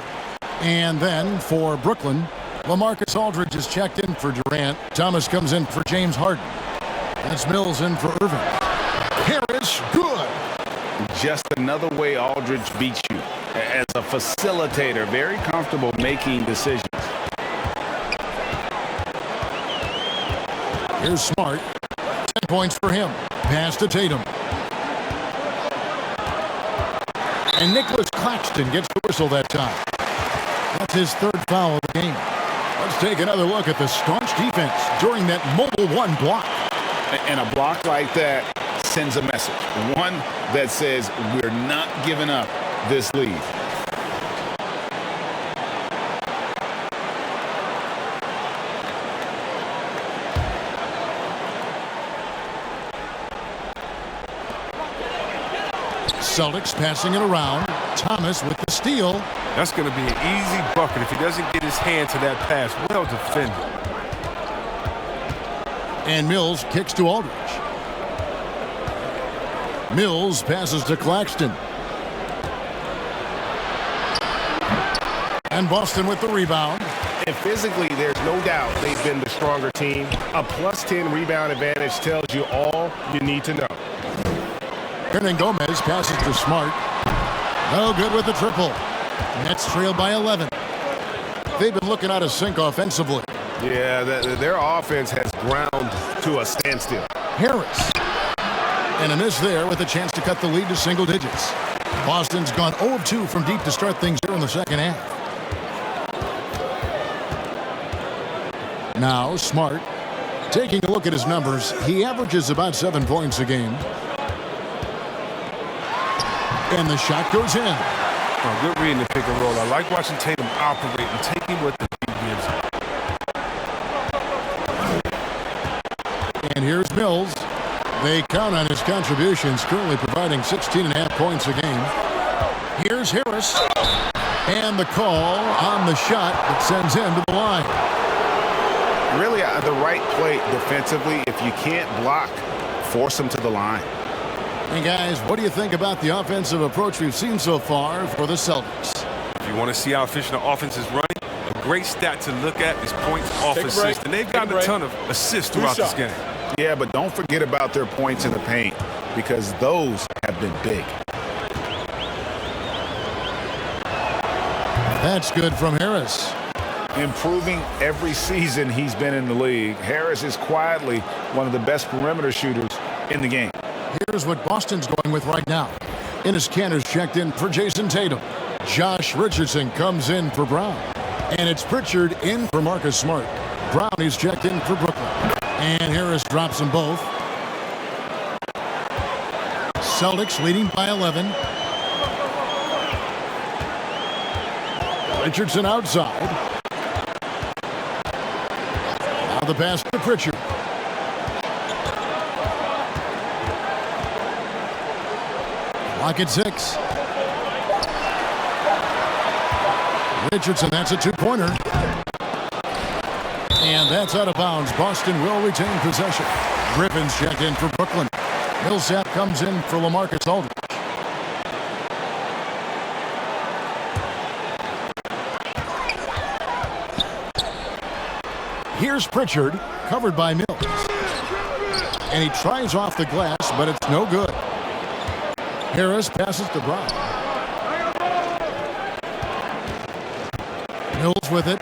And then for Brooklyn, LaMarcus Aldridge is checked in for Durant. Thomas comes in for James Harden. That's Mills in for Irving. Harris, good. Just another way Aldridge beats you. As a facilitator, very comfortable making decisions. Here's Smart. 10 points for him. Pass to Tatum. And Nicholas Claxton gets the whistle that time. That's his third foul of the game. Let's take another look at the staunch defense during that mobile one block. And a block like that sends a message. One that says we're not giving up this lead. Celtics passing it around. Thomas with the steal. That's going to be an easy bucket if he doesn't get his hand to that pass. Well defended. And Mills kicks to Aldridge. Mills passes to Claxton. And Boston with the rebound. And physically, there's no doubt they've been the stronger team. A plus 10 rebound advantage tells you all you need to know. Hernan-Gomez passes to Smart. No good with the triple. Nets trail by 11. They've been looking out of sync offensively. Yeah, their offense has ground to a standstill. Harris. And a miss there with a chance to cut the lead to single digits. Boston's gone 0 of 2 from deep to start things here in the second half. Now Smart. Taking a look at his numbers, he averages about 7 points a game. And the shot goes in. Oh, good reading the pick and roll. I like watching Tatum operate and taking what the beat gives him. And here's Mills. They count on his contributions, currently providing 16.5 points a game. Here's Harris. And the call on the shot that sends him to the line. Really, the right play defensively. If you can't block, force him to the line. Hey guys, what do you think about the offensive approach we've seen so far for the Celtics? If you want to see how efficient the offense is running, a great stat to look at is points off assist. And they've gotten a ton of assists throughout this game. Yeah, but don't forget about their points in the paint because those have been big. That's good from Harris. Improving every season he's been in the league. Harris is quietly one of the best perimeter shooters in the game. Here's what Boston's going with right now. Enes Kanter's checked in for Jason Tatum. Josh Richardson comes in for Brown. And it's Pritchard in for Marcus Smart. Brown is checked in for Brooklyn. And Harris drops them both. Celtics leading by 11. Richardson outside. Now the pass to Pritchard. Clock at 6. Richardson, that's a two-pointer. And that's out of bounds. Boston will retain possession. Griffin's checked in for Brooklyn. Millsap comes in for LaMarcus Aldridge. Here's Pritchard, covered by Mills. And he tries off the glass, but it's no good. Harris passes to Brown. Mills with it.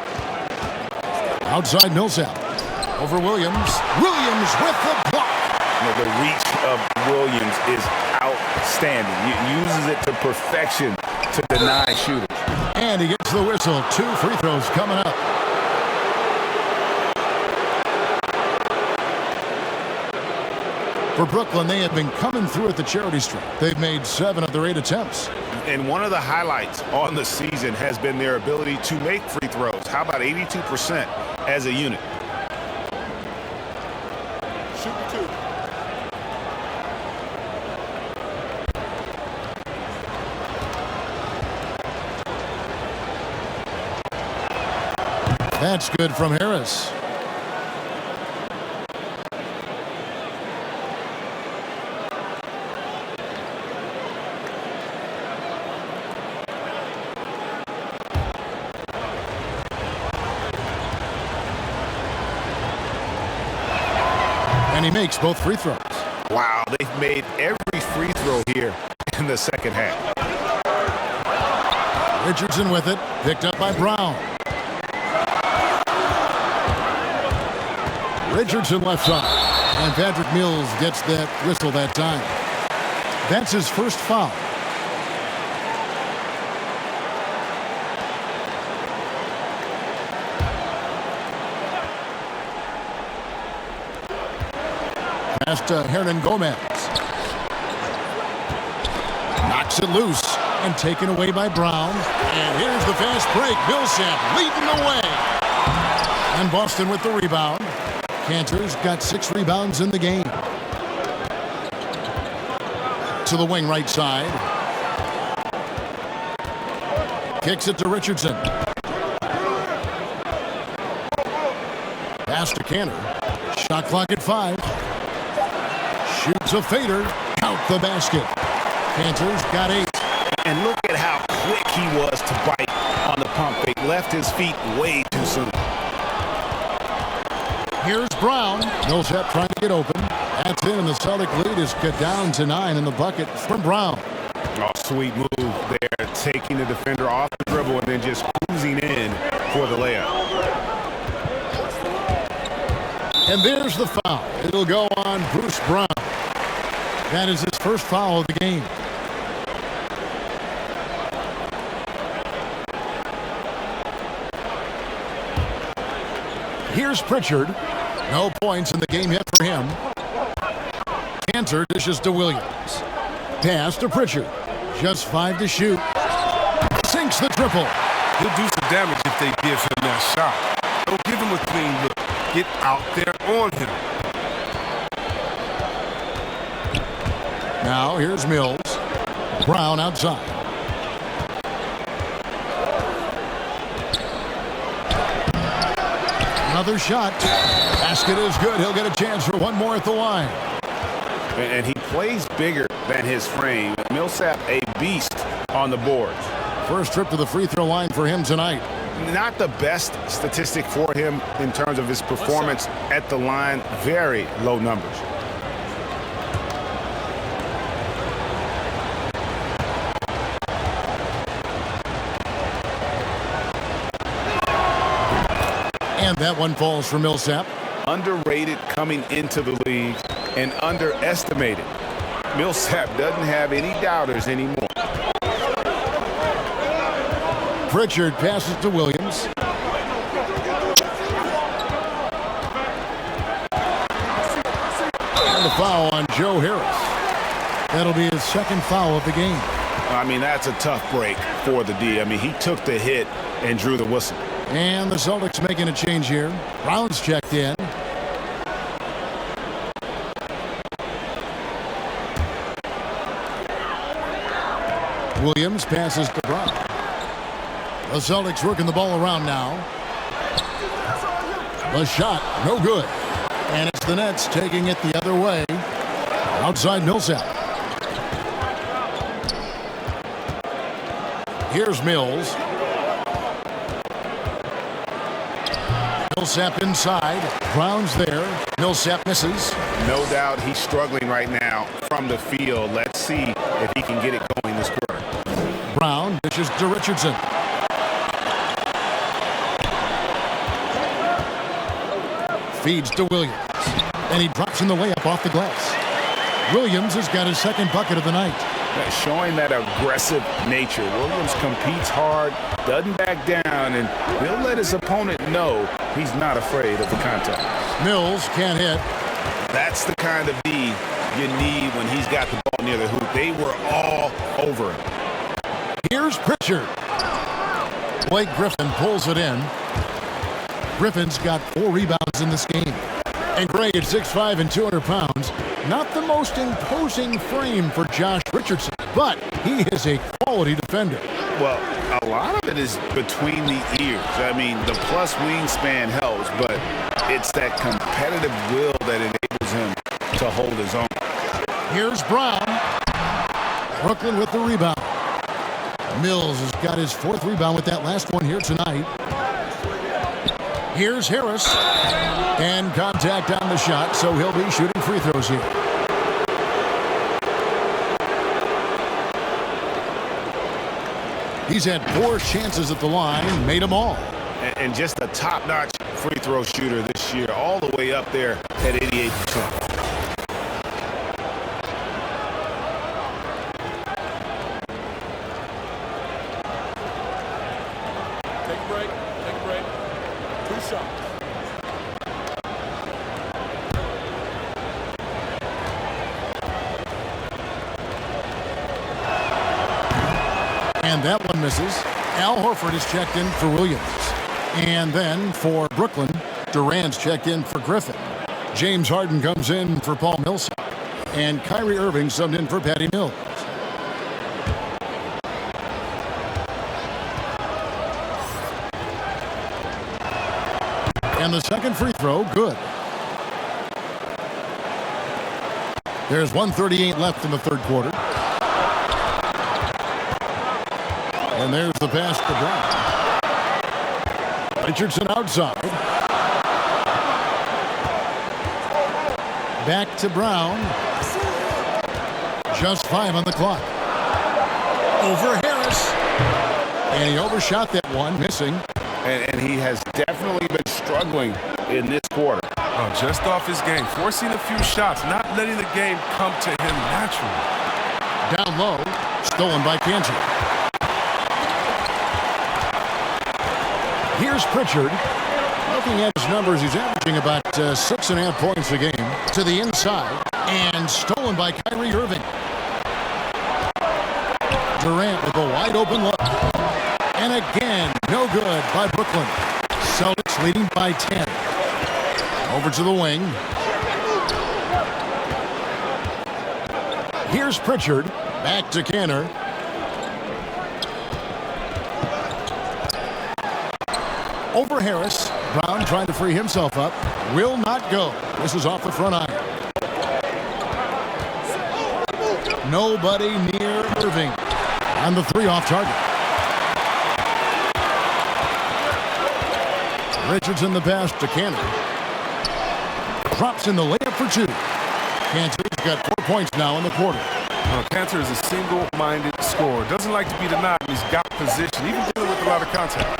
Outside Millsap. Over Williams. Williams with the block. The reach of Williams is outstanding. He uses it to perfection to deny shooters. And he gets the whistle. 2 free throws coming up. For Brooklyn, they have been coming through at the charity stripe. They've made 7 of their 8 attempts. And one of the highlights on the season has been their ability to make free throws. How about 82% as a unit? Shoot 2. That's good from Harris. And he makes both free throws. Wow, they've made every free throw here in the second half. Richardson with it, picked up by Brown. Richardson left side. And Patrick Mills gets that whistle that time. That's his first foul. Pass to Hernan Gomez. Knocks it loose and taken away by Brown. And here's the fast break. Millsap leading the way. And Boston with the rebound. Cantor's got 6 rebounds in the game. To the wing right side. Kicks it to Richardson. Pass to Cantor. Shot clock at 5. Shoots a fader. Count the basket. Cantor's got 8. And look at how quick he was to bite on the pump fake. Left his feet way too soon. Here's Brown. Millsap trying to get open. That's in, and the Celtic lead is cut down to 9 in the bucket from Brown. Oh, sweet move there. Taking the defender off the dribble and then just cruising in for the layup. And there's the foul. It'll go on Bruce Brown. That is his first foul of the game. Here's Pritchard. No points in the game yet for him. Cantor dishes to Williams. Pass to Pritchard. Just 5 to shoot. Sinks the triple. He'll do some damage if they give him that shot. Don't give him a clean look. Get out there on him. Now here's Mills. Brown outside. Another shot. Basket is good. He'll get a chance for one more at the line. And he plays bigger than his frame. Millsap, a beast on the boards. First trip to the free throw line for him tonight. Not the best statistic for him in terms of his performance at the line. Very low numbers. And that one falls for Millsap. Underrated coming into the league and underestimated. Millsap doesn't have any doubters anymore. Pritchard passes to Williams. And the foul on Joe Harris. That'll be his second foul of the game. I mean, that's a tough break for the D. I mean, he took the hit and drew the whistle. And the Celtics making a change here. Brown's checked in. Williams passes to Brown. The Celtics working the ball around now. The shot, no good. And it's the Nets taking it the other way. Outside Millsap. Here's Mills. Millsap inside. Brown's there. Millsap misses. No doubt he's struggling right now from the field. Let's see if he can get it going this quarter. Brown dishes to Richardson. Feeds to Williams. And he drops in the layup off the glass. Williams has got his second bucket of the night. Showing that aggressive nature. Williams competes hard, doesn't back down, and he'll let his opponent know he's not afraid of the contact. Mills can't hit. That's the kind of D you need when he's got the ball near the hoop. They were all over him. Here's Pritchard. Blake Griffin pulls it in. Griffin's got 4 rebounds in this game. And Gray at 6'5" and 200 pounds. Not the most imposing frame for Josh Richardson, but he is a quality defender. Well, a lot of it is between the ears. I mean, the plus wingspan helps, but it's that competitive will that enables him to hold his own. Here's Brown. Brooklyn with the rebound. Mills has got his 4th rebound with that last one here tonight. Here's Harris. And contact on the shot, so he'll be shooting free throws here. He's had 4 chances at the line, made them all. And just a top-notch free throw shooter this year, all the way up there at 88%. And that one misses. Al Horford is checked in for Williams. And then for Brooklyn, Durant's checked in for Griffin. James Harden comes in for Paul Millsap. And Kyrie Irving subbed in for Patty Mills. And the second free throw, good. There's 1:38 left in the third quarter. And there's the pass to Brown. Richardson outside. Back to Brown. Just 5 on the clock. Over Harris. And he overshot that one, missing. And he has definitely been struggling in this quarter. Oh, just off his game, forcing a few shots, not letting the game come to him naturally. Down low, stolen by Cantor. Here's Pritchard. Looking at his numbers, he's averaging about 6.5 points a game. To the inside, and stolen by Kyrie Irving. Durant with a wide open look. And again, no good by Brooklyn. Celtics leading by 10. Over to the wing. Here's Pritchard. Back to Cantor. Over Harris. Brown trying to free himself up. Will not go. This is off the front iron. Nobody near Irving. On the 3 off target. Richardson the pass to Cantor. Drops in the layup for 2. Cantor's got 4 points now in the quarter. Cantor is a single-minded scorer. Doesn't like to be denied when he's got position, even dealing with a lot of contact.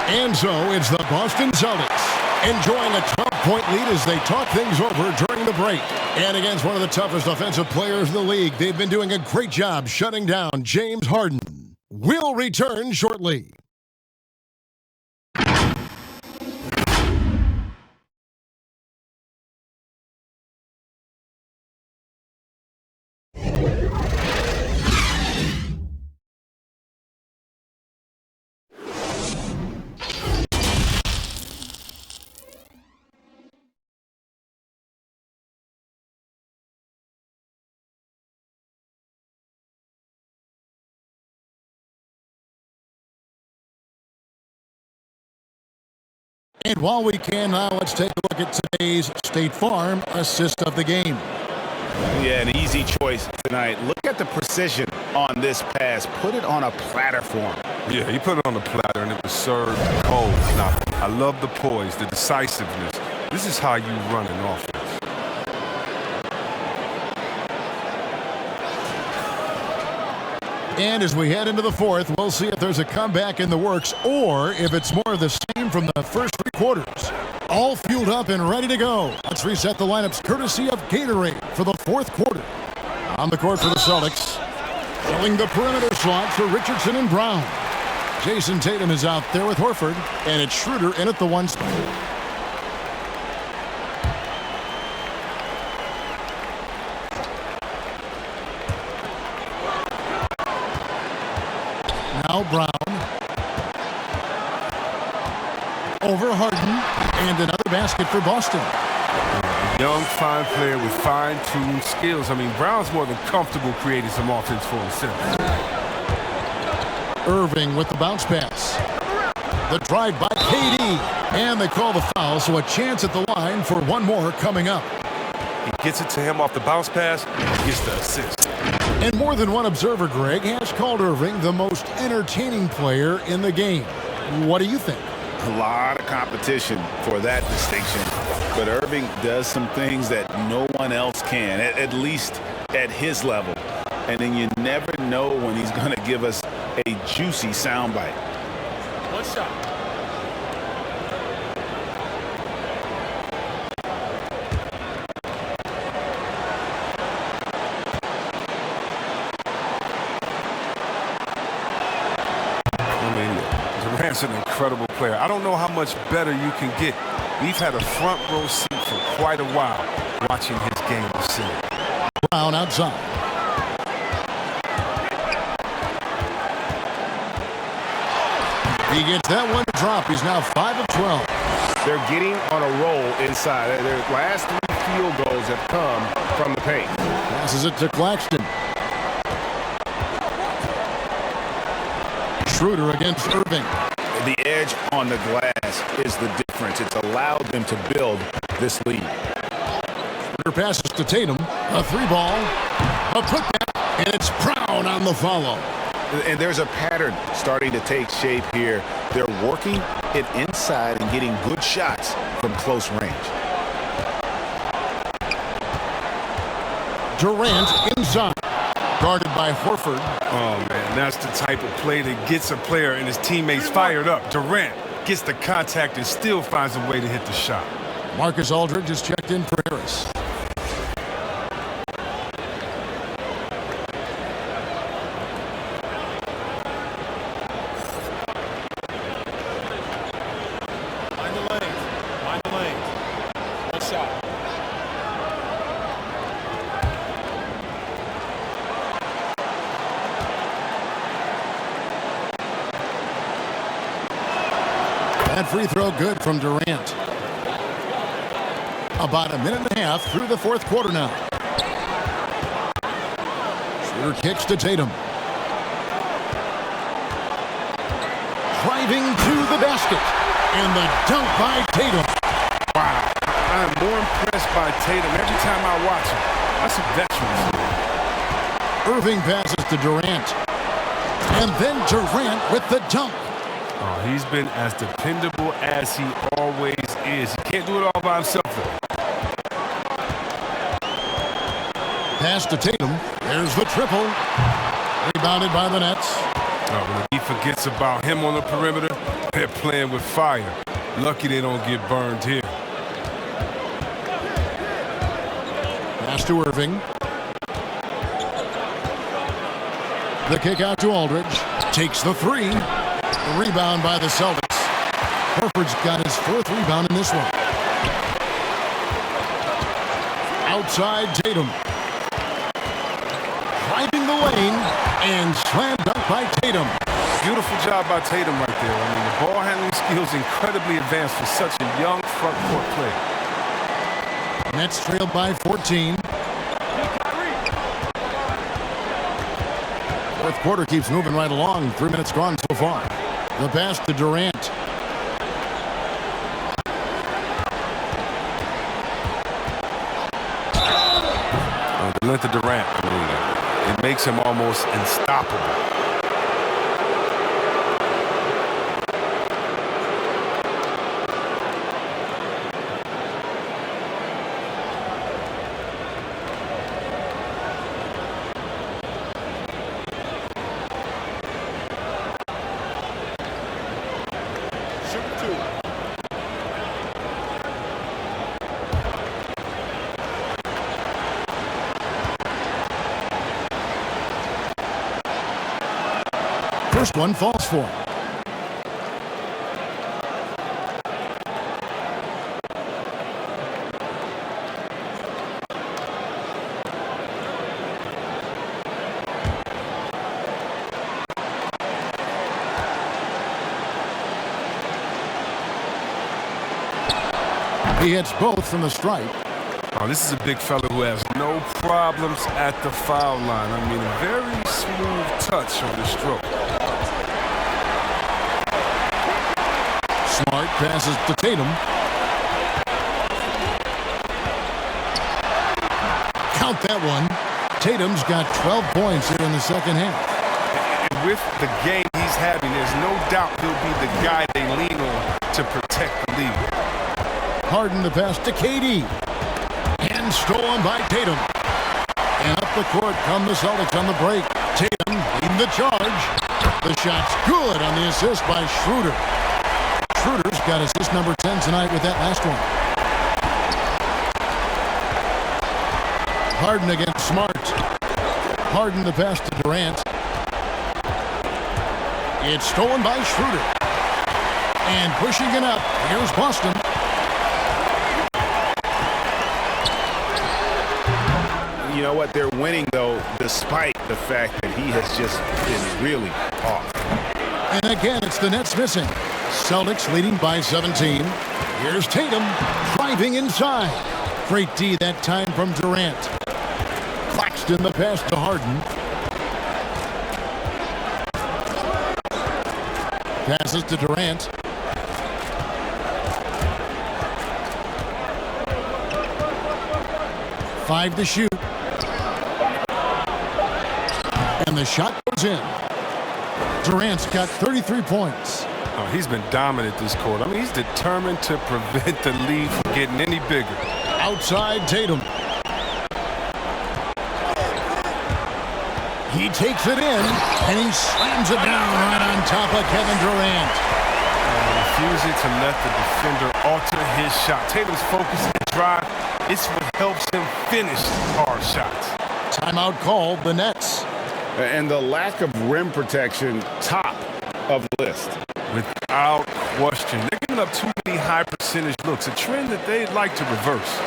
And so it's the Boston Celtics enjoying a 12-point lead as they talk things over during the break. And against one of the toughest offensive players in the league, they've been doing a great job shutting down James Harden. We'll return shortly. And while we can now, let's take a look at today's State Farm assist of the game. Yeah, an easy choice tonight. Look at the precision on this pass. Put it on a platter form. Yeah, he put it on the platter and it was served cold. Now, I love the poise, the decisiveness. This is how you run an offense. And as we head into the fourth, we'll see if there's a comeback in the works or if it's more of the same from the first 3 quarters. All fueled up and ready to go. Let's reset the lineups courtesy of Gatorade for the fourth quarter. On the court for the Celtics. Filling the perimeter slot for Richardson and Brown. Jason Tatum is out there with Horford, and it's Schroeder in at the 1 spot. Now Brown. Over Harden. And another basket for Boston. Young, fine player with fine-tuned skills. I mean, Brown's more than comfortable creating some offense for himself. Irving with the bounce pass. The drive by KD. And they call the foul, so a chance at the line for one more coming up. He gets it to him off the bounce pass, gets the assist. And more than one observer, Greg, has called Irving the most entertaining player in the game. What do you think? A lot of competition for that distinction. But Irving does some things that no one else can, at least at his level. And then you never know when he's going to give us a juicy soundbite. One shot. Durant's an incredible player. I don't know how much better you can get. We've had a front row seat for quite a while watching his game of sin. Brown outside. He gets that one to drop. He's now 5 of 12. They're getting on a roll inside. Their last 3 field goals have come from the paint. Passes it to Claxton. Schroeder against Irving. The edge on the glass is the difference. It's allowed them to build this lead. Schroeder passes to Tatum. A 3-ball. A putback. And it's Brown on the follow. And there's a pattern starting to take shape here. They're working it inside and getting good shots from close range. Durant inside. Guarded by Horford. Oh, man, that's the type of play that gets a player and his teammates fired up. Durant gets the contact and still finds a way to hit the shot. Marcus Aldridge has checked in for Harris. That free throw good from Durant. About a minute and a half through the fourth quarter now. Schroeder kicks to Tatum. Driving to the basket. And the dunk by Tatum. Wow. I'm more impressed by Tatum every time I watch him. That's a veteran. Irving passes to Durant. And then Durant with the dunk. Oh, he's been as dependable as he always is. He can't do it all by himself, though. Pass to Tatum. There's the triple. Rebounded by the Nets. Oh, when he forgets about him on the perimeter, they're playing with fire. Lucky they don't get burned here. Pass to Irving. The kick out to Aldridge. Takes the 3. Rebound by the Celtics. Horford's got his 4th rebound in this one. Outside Tatum. Driving the lane and slam dunk by Tatum. Beautiful job by Tatum right there. I mean, the ball handling skills incredibly advanced for such a young front court player. Nets trailed by 14. Fourth quarter keeps moving right along. 3 minutes gone so far. The pass to Durant. The length of Durant, I mean, it makes him almost unstoppable. First one falls for him. He hits both from the stripe. Oh, this is a big fella who has no problems at the foul line. I mean, a very smooth touch on the stroke. Smart passes to Tatum. Count that one. Tatum's got 12 points here in the second half. And with the game he's having, there's no doubt he'll be the guy they lean on to protect the lead. Harden the pass to KD. And stolen by Tatum. And up the court come the Celtics on the break. Tatum leading the charge. The shot's good on the assist by Schroeder. Schroeder's got assist number 10 tonight with that last one. Harden against Smart. Harden the pass to Durant. It's stolen by Schroeder. And pushing it up, here's Boston. You know what? They're winning, though, despite the fact that he has just been really off. And again, it's the Nets missing. Celtics leading by 17. Here's Tatum driving inside. Great D that time from Durant. Claxton the pass to Harden. Passes to Durant. Five to shoot. And the shot goes in. Durant's got 33 points. Oh, he's been dominant this quarter. I mean, he's determined to prevent the lead from getting any bigger. Outside Tatum. He takes it in, and he slams it down right on top of Kevin Durant. Refusing to let the defender alter his shot. Tatum's focus and drive, it's what helps him finish hard shots. Timeout called, the Nets. And the lack of rim protection, top of the list. Without question. They're giving up too many high percentage looks, a trend that they'd like to reverse.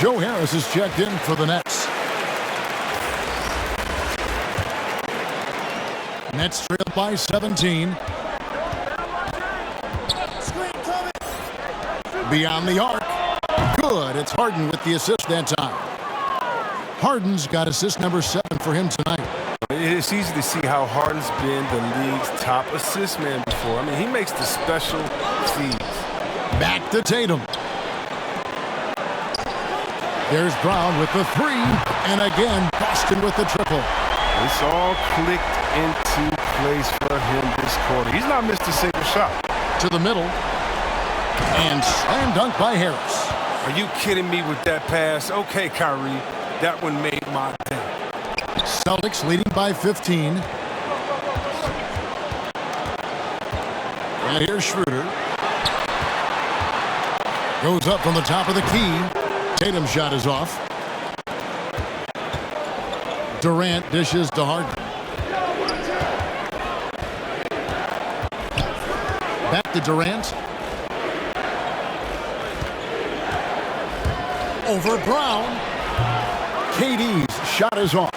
Joe Harris is checked in for the Nets. Nets trail by 17. Beyond the arc. Good. It's Harden with the assist that time. Harden's got assist number 7 for him tonight. It's easy to see how Harden's been the league's top assist man before. I mean, he makes the special feeds. Back to Tatum. There's Brown with the 3, and again, Boston with the triple. It's all clicked into place for him this quarter. He's not missed a single shot. To the middle, and slam dunk by Harris. Are you kidding me with that pass? Okay, Kyrie, that one made my day. Celtics leading by 15. And here's Schroeder. Goes up from the top of the key. Tatum's shot is off. Durant dishes to Harden. Back to Durant. Over Brown. KD's shot is off.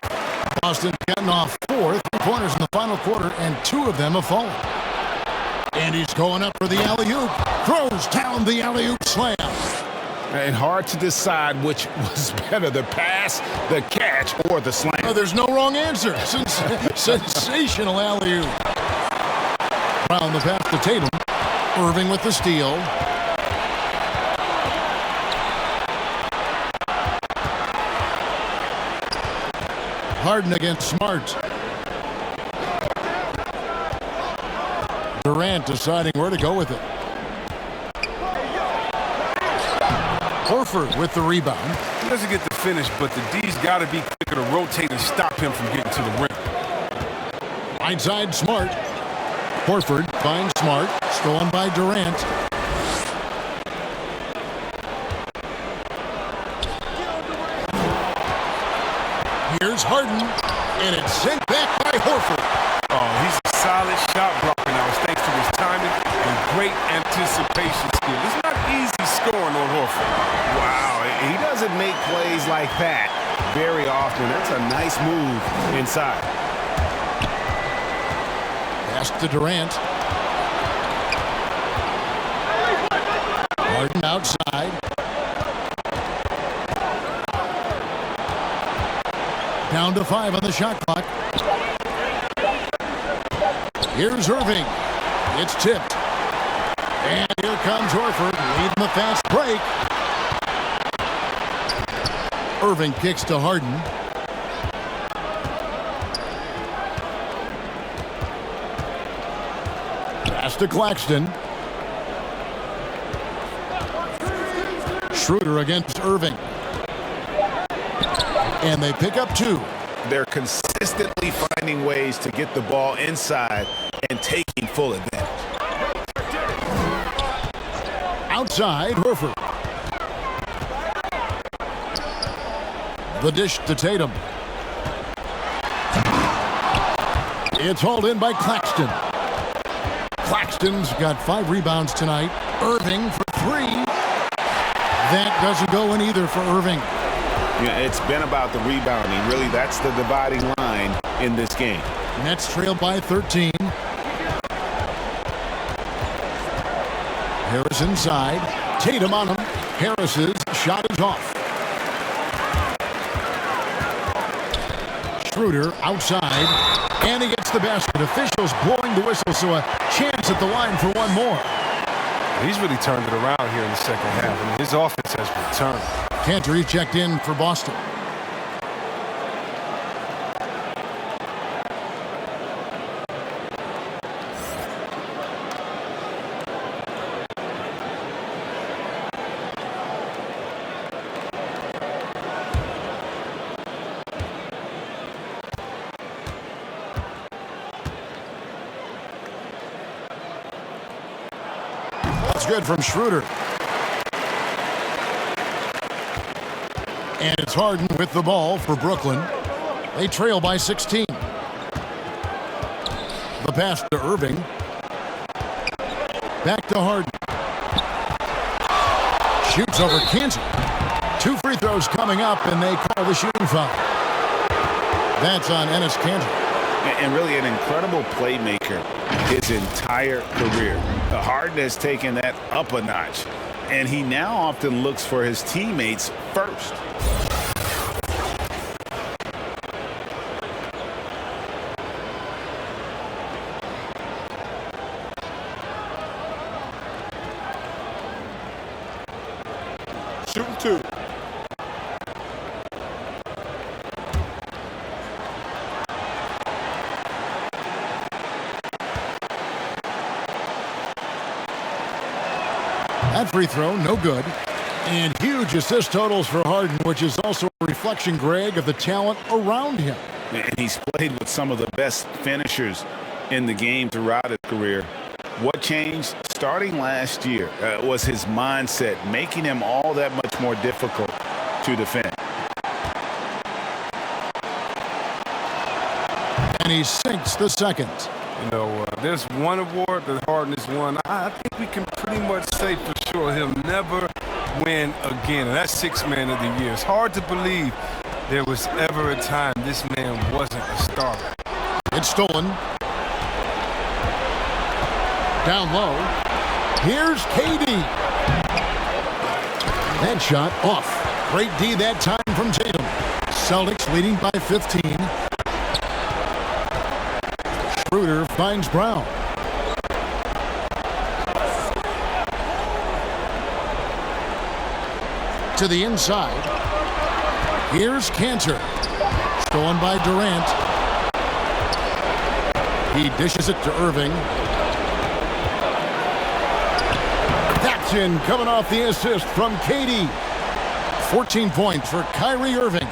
Boston getting off 4 3-pointers in the final quarter, and 2 of them have fallen. And he's going up for the alley-oop. Throws down the alley-oop slam. And hard to decide which was better, the pass, the catch, or the slam. Oh, there's no wrong answer. Sensational alley-oop. Brown the pass to Tatum. Irving with the steal. Harden against Smart. Durant deciding where to go with it. Horford with the rebound. He doesn't get the finish, but the D's got to be quicker to rotate and stop him from getting to the rim. Right side, Smart. Horford finds Smart. Stolen by Durant. Here's Harden, and it's sent back by Horford. Oh, he's a solid shot blocking pat very often. That's a nice move inside. Pass to Durant. Harden outside. Down to 5 on the shot clock. Here's Irving. It's tipped. And here comes Horford leading the fast break. Irving kicks to Harden. Pass to Claxton. Schroeder against Irving. And they pick up 2. They're consistently finding ways to get the ball inside and taking full advantage. Outside, Horford. The dish to Tatum. It's hauled in by Claxton. Claxton's got 5 rebounds tonight. Irving for 3. That doesn't go in either for Irving. Yeah, it's been about the rebounding. Really, that's the dividing line in this game. Nets trail by 13. Harris inside. Tatum on him. Harris's shot is off. Schroeder outside. And he gets the basket. Officials blowing the whistle, so a chance at the line for one more. He's really turned it around here in the second half. I mean, his offense has returned. Cantor checked in for Boston. That's good from Schroeder. And it's Harden with the ball for Brooklyn. They trail by 16. The pass to Irving. Back to Harden. Shoots over Cantor. 2 free throws coming up, and they call the shooting foul. That's on Enes Kanter. And really an incredible playmaker his entire career. Harden has taken that up a notch, and he now often looks for his teammates first. Shooting 2. That free throw, no good. And huge assist totals for Harden, which is also a reflection, Greg, of the talent around him. And he's played with some of the best finishers in the game throughout his career. What changed starting last year was his mindset, making him all that much more difficult to defend. And he sinks the second. You know, there's one award that Harden has won. I think we can pretty much say for sure he'll never win again, and that's 6th Man of the Year. It's hard to believe there was ever a time this man wasn't a starter. It's stolen. Down low. Here's KD. That shot off. Great D that time from Tatum. Celtics leading by 15. Schroeder finds Brown. To the inside. Here's Cantor. Stolen by Durant. He dishes it to Irving. That's in, coming off the assist from KD. 14 points for Kyrie Irving.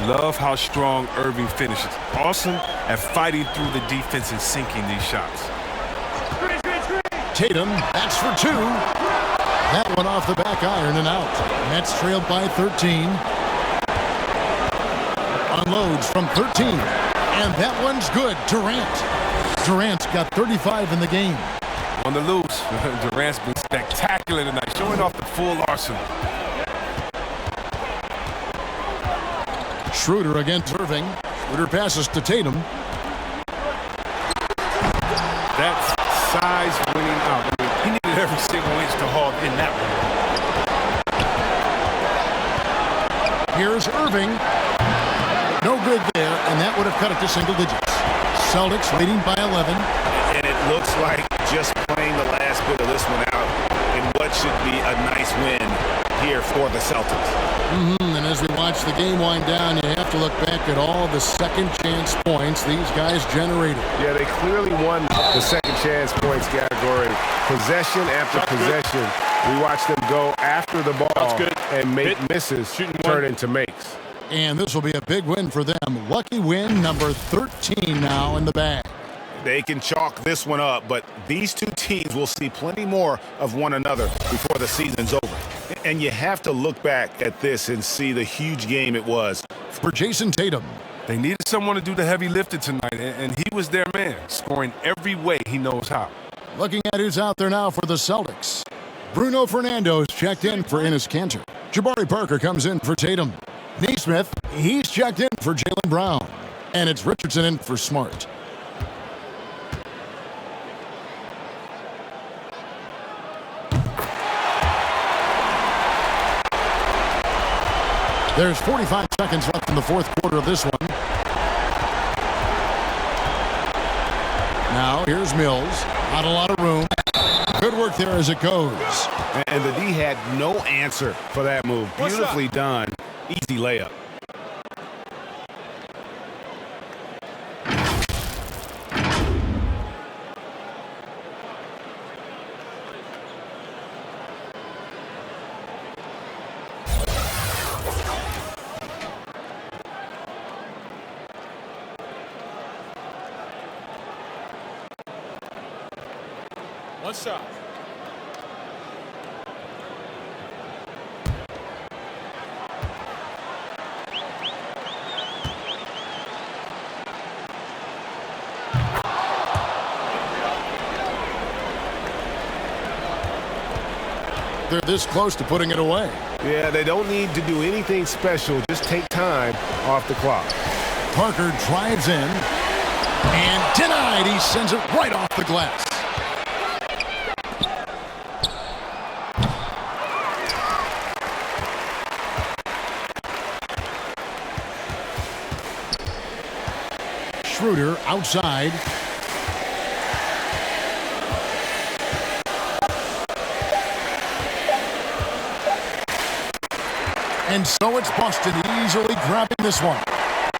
Love how strong Irving finishes. Awesome at fighting through the defense and sinking these shots. Tatum, that's for 2. That one off the back iron and out. Nets trailed by 13. Unloads from 13. And that one's good. Durant's got 35 in the game. On the loose, Durant's been spectacular tonight, showing off the full arsenal. Schroeder against Irving. Schroeder passes to Tatum. That's size winning out. I mean, he needed every single inch to haul in that one. Here's Irving. No good there, and that would have cut it to single digits. Celtics leading by 11. And it looks like just playing the last bit of this one out in what should be a nice win here for the Celtics. And as we watch the game wind down, you have to look back at all the second chance points these guys generated. Yeah, they clearly won the second chance points category. Possession after possession. We watched them go after the ball and make misses turn into makes. And this will be a big win for them. Lucky win number 13 now in the bag. They can chalk this one up, but these two teams will see plenty more of one another before the season's over. And you have to look back at this and see the huge game it was. For Jason Tatum. They needed someone to do the heavy lifting tonight, and he was their man, scoring every way he knows how. Looking at who's out there now for the Celtics. Bruno Fernando is checked in for Enes Kanter. Jabari Parker comes in for Tatum. Neesmith, he's checked in for Jaylen Brown. And it's Richardson in for Smart. There's 45 seconds left in the fourth quarter of this one. Now, here's Mills. Not a lot of room. Good work there as it goes. And the D had no answer for that move. Beautifully done. Easy layup. One shot. They're this close to putting it away. Yeah, they don't need to do anything special. Just take time off the clock. Parker drives in and denied. He sends it right off the glass. Schroeder outside. And so it's Boston easily grabbing this one.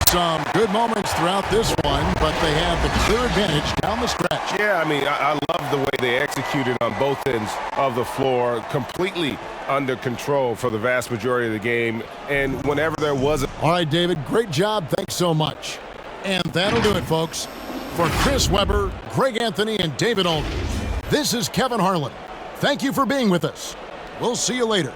Some good moments throughout this one, but they have the clear advantage down the stretch. Yeah, I mean, I love the way they executed on both ends of the floor, completely under control for the vast majority of the game. And whenever there was All right, David, great job. Thanks so much. And that'll do it, folks. For Chris Webber, Greg Anthony, and David Aldridge, this is Kevin Harlan. Thank you for being with us. We'll see you later.